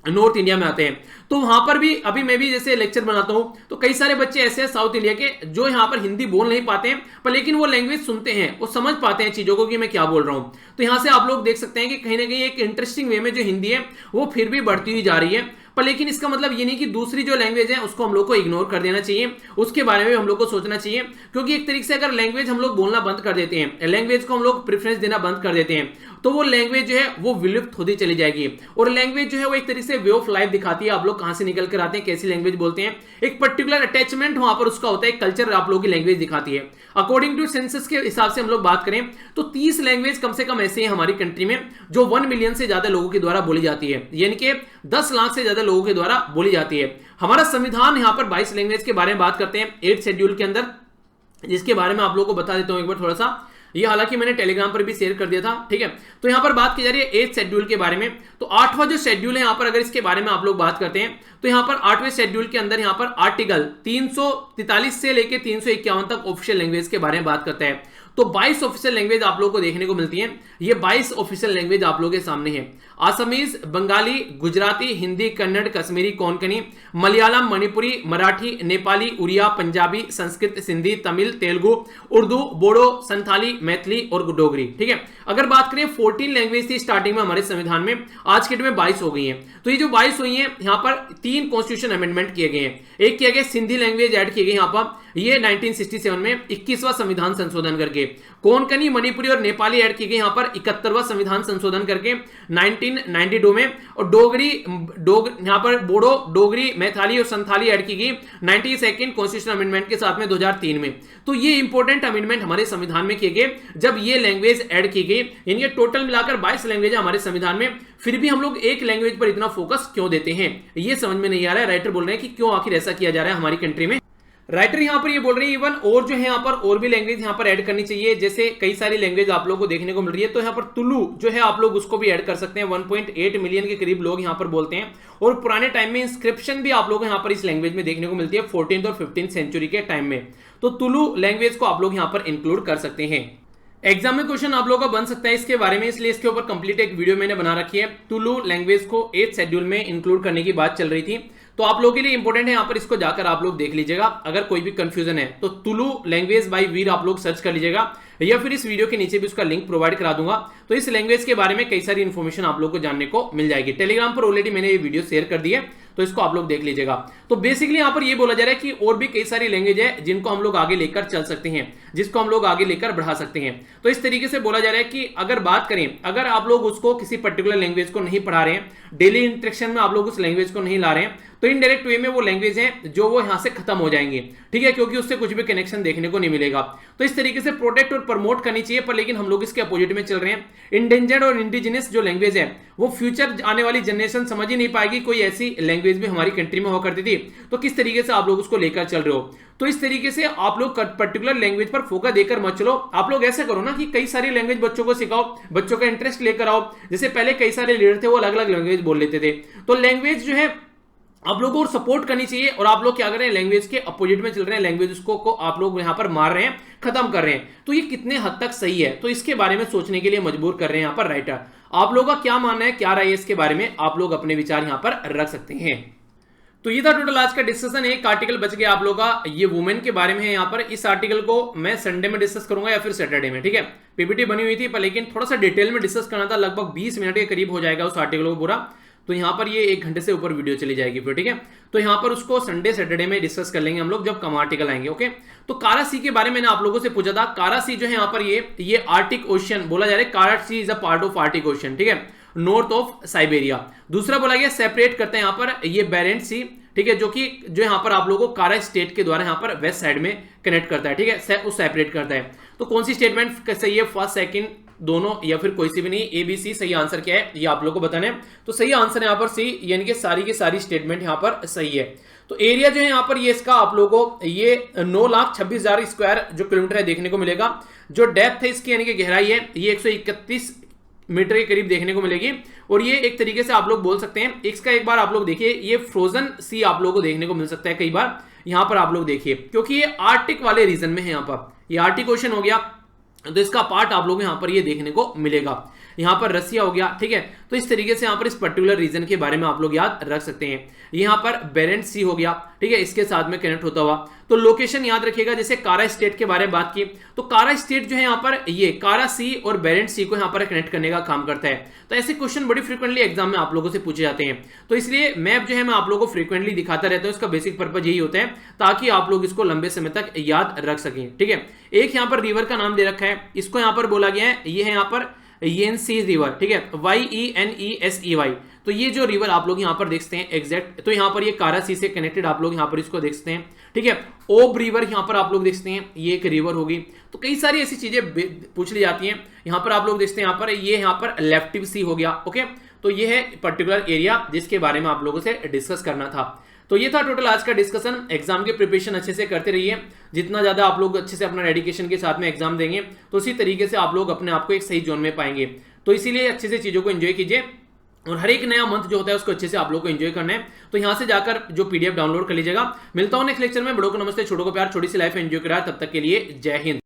Speaker 1: नॉर्थ इंडिया में आते हैं। तो वहां पर भी अभी मैं भी जैसे लेक्चर बनाता हूं तो कई सारे बच्चे ऐसे हैं साउथ इंडिया के जो यहां पर हिंदी बोल नहीं पाते हैं, पर लेकिन वो लैंग्वेज सुनते हैं, वो समझ पाते हैं चीजों को कि मैं क्या बोल रहा हूं। तो यहां से आप लोग देख सकते हैं कि कहीं ना कहीं एक इंटरेस्टिंग वे में जो हिंदी है वो फिर भी बढ़ती हुई जा रही है। पर लेकिन इसका मतलब ये नहीं कि दूसरी जो लैंग्वेज है उसको हम लोग को इग्नोर कर देना चाहिए, उसके बारे में हम लोग को सोचना चाहिए। क्योंकि एक तरीके से अगर लैंग्वेज हम लोग बोलना बंद कर देते हैं, लैंग्वेज को हम लोग प्रेफरेंस देना बंद कर देते हैं, तो वो लैंग्वेज जो है वो विलुप्त होती चली जाएगी। और लैंग्वेज जो है वो एक तरीके से वे ऑफ लाइफ दिखाती है, आप लोग कहां से निकल कर आते हैं, कैसी लैंग्वेज बोलते हैं, एक पर्टिकुलर अटैचमेंट वहां पर उसका होता है, कल्चर आप लोगों की लैंग्वेज दिखाती है। अकॉर्डिंग टू सेंसस के हिसाब से हम लोग बात करें तो 30 लैंग्वेज कम से कम ऐसे हैं हमारी कंट्री में जो 1 मिलियन से ज्यादा लोगों के द्वारा बोली जाती है, यानी कि 10 लाख से ज्यादा लोगों के द्वारा बोली जाती है। हमारा संविधान यहां पर 22 लैंग्वेज के बारे में बात करते हैं 8th शेड्यूल के अंदर, जिसके बारे में आप लोगों को बता देता हूं एक बार थोड़ा सा। ये हालांकि मैंने टेलीग्राम पर भी शेयर कर दिया था, ठीक है। तो यहां पर बात की जा रही है 8th शेड्यूल के बारे में। तो 8वां जो शेड्यूल है यहां पर अगर इसके बारे में आप लोग बात करते हैं तो यहां पर 8वें शेड्यूल के अंदर यहां पर आर्टिकल 343 से लेकर 351 तक ऑफिशियल लैंग्वेज के बारे में बात करता है। तो 22 ऑफिशियल लैंग्वेज आप लोगों को देखने को मिलती हैं। ये 22 ऑफिशियल लैंग्वेज आप लोगों के सामने है। असमीज, बंगाली, गुजराती, हिंदी, कन्नड़, कश्मीरी, कोंकणी, मलयालम, मणिपुरी, मराठी, नेपाली, उड़िया, पंजाबी, संस्कृत, सिंधी, तमिल, तेलुगु, उर्दू, बोडो, संथाली, मैथिली और डोगरी, ठीक है। अगर बात करें 14 लैंग्वेज थी स्टार्टिंग में हमारे संविधान में, आज के डेट में 22 हो गई हैं। तो ये जो 22 हुई हैं यहां पर 3 कॉन्स्टिट्यूशन अमेंडमेंट किए गए हैं। एक किया गया सिंधी लैंग्वेज ऐड की गई यहां पर, ये 1967 में 21वां संविधान संशोधन करके। कोंकणी, मणिपुरी और नेपाली ऐड की गई यहां पर 71वां संविधान संशोधन करके 1992 में। और डोगरी यहां पर बोडो, डोगरी, मैथिली और संथाली ऐड की गई 92nd कॉन्स्टिट्यूशन अमेंडमेंट के साथ में 2003 में। तो ये इंपॉर्टेंट अमेंडमेंट हमारे संविधान में किए गए जब ये लैंग्वेज ऐड की गई। यानी टोटल मिलाकर 22 लैंग्वेज है हमारे संविधान में, फिर भी हम लोग एक लैंग्वेज पर इतना फोकस क्यों देते हैं, ये समझ में नहीं आ रहा है। राइटर बोल रहे हैं कि क्यों आखिर ऐसा किया जा रहा है हमारी कंट्री में। राइटर यहां पर ये बोल रहे हैं इवन और जो है यहां पर और भी लैंग्वेज यहां पर ऐड करनी चाहिए, जैसे कई सारी लैंग्वेज आप लोगों को देखने को मिल रही है। तो यहां पर तुलु जो है आप लोग उसको भी ऐड कर सकते हैं। 1.8 मिलियन के करीब लोग यहां पर बोलते हैं। और पुराने टाइम में इंस्क्रिप्शन भी आप लोग यहां पर इस लैंग्वेज में देखने को मिलती है 14th और 15th सेंचुरी के टाइम में। तो तुलु लैंग्वेज को आप लोग यहां पर इंक्लूड कर सकते हैं। एग्जाम में क्वेश्चन आप लोगों का बन सकता है इसके बारे में, इसलिए इसके ऊपर कंप्लीट एक वीडियो मैंने बना रखी है। तुलु लैंग्वेज को 8th शेड्यूल में इंक्लूड करने की बात चल रही थी, तो आप लोगों के लिए इंपॉर्टेंट है, यहां पर इसको जाकर आप लोग देख लीजिएगा। अगर कोई भी कंफ्यूजन है तो तुलु लैंग्वेज बाय वीर आप लोग सर्च कर लीजिएगा, या फिर इस वीडियो के नीचे भी उसका लिंक प्रोवाइड करा दूंगा। तो इस लैंग्वेज के बारे में कई सारी इंफॉर्मेशन आप लोग को जानने को मिल जाएगी। टेलीग्राम पर ऑलरेडी मैंने ये वीडियो शेयर कर दी है, तो इसको आप लोग देख लीजिएगा। तो बेसिकली यहां पर ये बोला जा रहा है कि और भी कई सारी लैंग्वेज है जिनको हम लोग आगे लेकर चल सकते हैं, जिसको हम लोग आगे लेकर बढ़ा सकते हैं। तो इस तरीके से बोला जा रहा है कि अगर बात करें, अगर आप लोग उसको किसी पर्टिकुलर लैंग्वेज को नहीं पढ़ा रहे हैं, डेली इंटरेक्शन में आप लोग उस लैंग्वेज को नहीं ला रहे हैं, तो इनडायरेक्ट वे में वो लैंग्वेज है जो वो यहां से खत्म हो जाएंगे, ठीक है, क्योंकि उससे कुछ भी कनेक्शन देखने को नहीं मिलेगा। तो इस तरीके से प्रोटेक्ट और प्रमोट करनी चाहिए, पर लेकिन हम लोग इसके अपोजिट में चल रहे हैं। इंडेंजर्ड और इंडिजिनस जो लैंग्वेज है वो फ्यूचर आने वाली जनरेशन समझ ही नहीं पाएगी। कोई ऐसी लैंग्वेज भी हमारी कंट्री में हुआ करती थी, तो किस तरीके से आप लोग उसको लेकर चल रहे हो। तो इस तरीके से आप लोग पर्टिकुलर लैंग्वेज पर फोकस देकर मत चलो। आप लोग ऐसे करो ना कि कई सारी लैंग्वेज बच्चों को सिखाओ, बच्चों का इंटरेस्ट लेकर आओ। जैसे पहले कई सारे लीडर थे वो अलग अलग लैंग्वेज बोल लेते थे, तो लैंग्वेज जो है आप लोगों को सपोर्ट करनी चाहिए। और आप लोग क्या कर रहे हैं, लैंग्वेज के अपोजिट में चल रहे हैं, लैंग्वेज को आप लोग यहां पर मार रहे हैं, खत्म कर रहे हैं। तो ये कितने हद तक सही है, तो इसके बारे में सोचने के लिए मजबूर कर रहे हैं यहां पर राइटर। आप लोगों का क्या मानना है, क्या राय है इसके बारे में, आप लोग अपने विचार यहां पर रख सकते हैं। तो ये था टोटल आज का डिस्कशन। एक आर्टिकल बच गया आप लोगों का, ये वुमेन के बारे में है यहाँ पर। इस आर्टिकल को मैं संडे में डिस्कस करूंगा या फिर सैटरडे में, ठीक है। पीपीटी बनी हुई थी पर लेकिन थोड़ा सा डिटेल में डिस्कस करना था, लगभग 20 मिनट के करीब हो जाएगा उस आर्टिकल को पूरा। तो यहाँ पर ये 1 घंटे से ऊपर वीडियो चली जाएगी फिर, ठीक है। तो यहाँ पर उसको संडे सैटरडे में डिस्कस कर लेंगे हम लोग जब कम आर्टिकल आएंगे, ओके। तो कारा सी के बारे में मैंने आप लोगों से पूछा था। कारा सी जो है यहाँ पर ये आर्टिक ओशन बोला जा रहा है। Kara Sea is a part of Arctic Ocean, ठीक है, नॉर्थ ऑफ साइबेरिया। दूसरा बोला गया सेपरेट करते हैं यहाँ पर ये बेरेंट सी, ठीक है, जो यहाँ पर आप लोगों को कारा स्टेट के द्वारा यहाँ पर वेस्ट साइड में कनेक्ट करता है, ठीक है, उस सेपरेट करता है। तो कौन सी स्टेटमेंट सही है, फर्स्ट सेकंड दोनों या फिर कोई सी भी नहीं, ए बी सी सही आंसर क्या है ये आप लोगों को बताना है। तो सही आंसर यहाँ पर सी, यानी कि सारी की सारी स्टेटमेंट यहाँ पर सही है। तो एरिया जो है यहाँ पर ये इसका आप लोगों को ये 9,26,000 स्क्वायर जो किलोमीटर है देखने को मिलेगा। जो डेप्थ है इसकी यानी कि गहराई है ये 131 मीटर के करीब देखने को मिलेगी। और ये एक तरीके से आप लोग बोल सकते हैं, इसका एक बार आप लोग देखिए, ये फ्रोजन सी आप लोगों को देखने को मिल सकता है कई बार यहां पर आप लोग देखिए, क्योंकि ये आर्टिक वाले रीजन में है। यहां पर ये आर्टिक ओशन हो गया, तो इसका पार्ट आप लोग यहां पर ये देखने को मिलेगा। यहां पर रसिया हो गया, ठीक है। तो इस तरीके से यहां पर इस पर्टिकुलर रीजन के बारे में आप लोग याद रख सकते हैं। यहां पर बेरेंट सी हो गया, ठीक है, इसके साथ में कनेक्ट होता हुआ। तो लोकेशन याद रखिएगा, जैसे कारा स्टेट के बारे में बात की, तो कारा स्टेट जो है यहां पर ये कारा सी और बेरेंट सी को यहां पर कनेक्ट करने का काम करता है। तो ऐसे क्वेश्चन बड़ी फ्रीक्वेंटली एग्जाम में आप लोगों से पूछे जाते हैं। तो इसलिए मैप जो है मैं आप लोगों को फ्रीक्वेंटली दिखाता रहता हूं। इसका बेसिक पर्पज यही होता है ताकि आप लोग इसको लंबे समय तक याद रख सकें, ठीक है। एक यहां पर रिवर का नाम दे रखा है, इसको यहां पर बोला गया है, ये है यहां पर येनसी रिवर, ठीक है, YENESEY। तो ये जो रिवर आप लोग यहां पर देखते हैं एग्जैक्ट, तो यहां पर ये कारा सी से कनेक्टेड आप लोग यहां पर इसको देखते हैं, ठीक है। ओब रिवर यहां पर आप लोग देखते हैं, ये एक रिवर होगी। तो कई सारी ऐसी चीजें पूछ ली जाती हैं। यहां पर आप लोग देखते हैं, यहां पर ये यहां पर लेफ्टिव सी हो गया, ओके। तो ये है पर्टिकुलर एरिया जिसके बारे में आप लोगों से डिस्कस करना था। तो ये था टोटल आज का डिस्कशन। एग्जाम की प्रिपरेशन अच्छे से करते रहिए। जितना ज्यादा आप लोग अच्छे से अपना डेडिकेशन के साथ में एग्जाम देंगे तो उसी तरीके से आप लोग अपने आप को एक सही जोन में पाएंगे। तो इसीलिए अच्छे से चीजों को एंजॉय कीजिए और हर एक नया मंथ जो होता है उसको अच्छे से आप लोग को एंजॉय करना है। तो यहां से जाकर जो पीडीएफ डाउनलोड कर लीजिएगा। मिलता हूं नेक्स्ट लेक्चर में। बड़ों को नमस्ते, छोटों को प्यार, छोटी सी लाइफ एंजॉय करा। तब तक के लिए जय हिंद।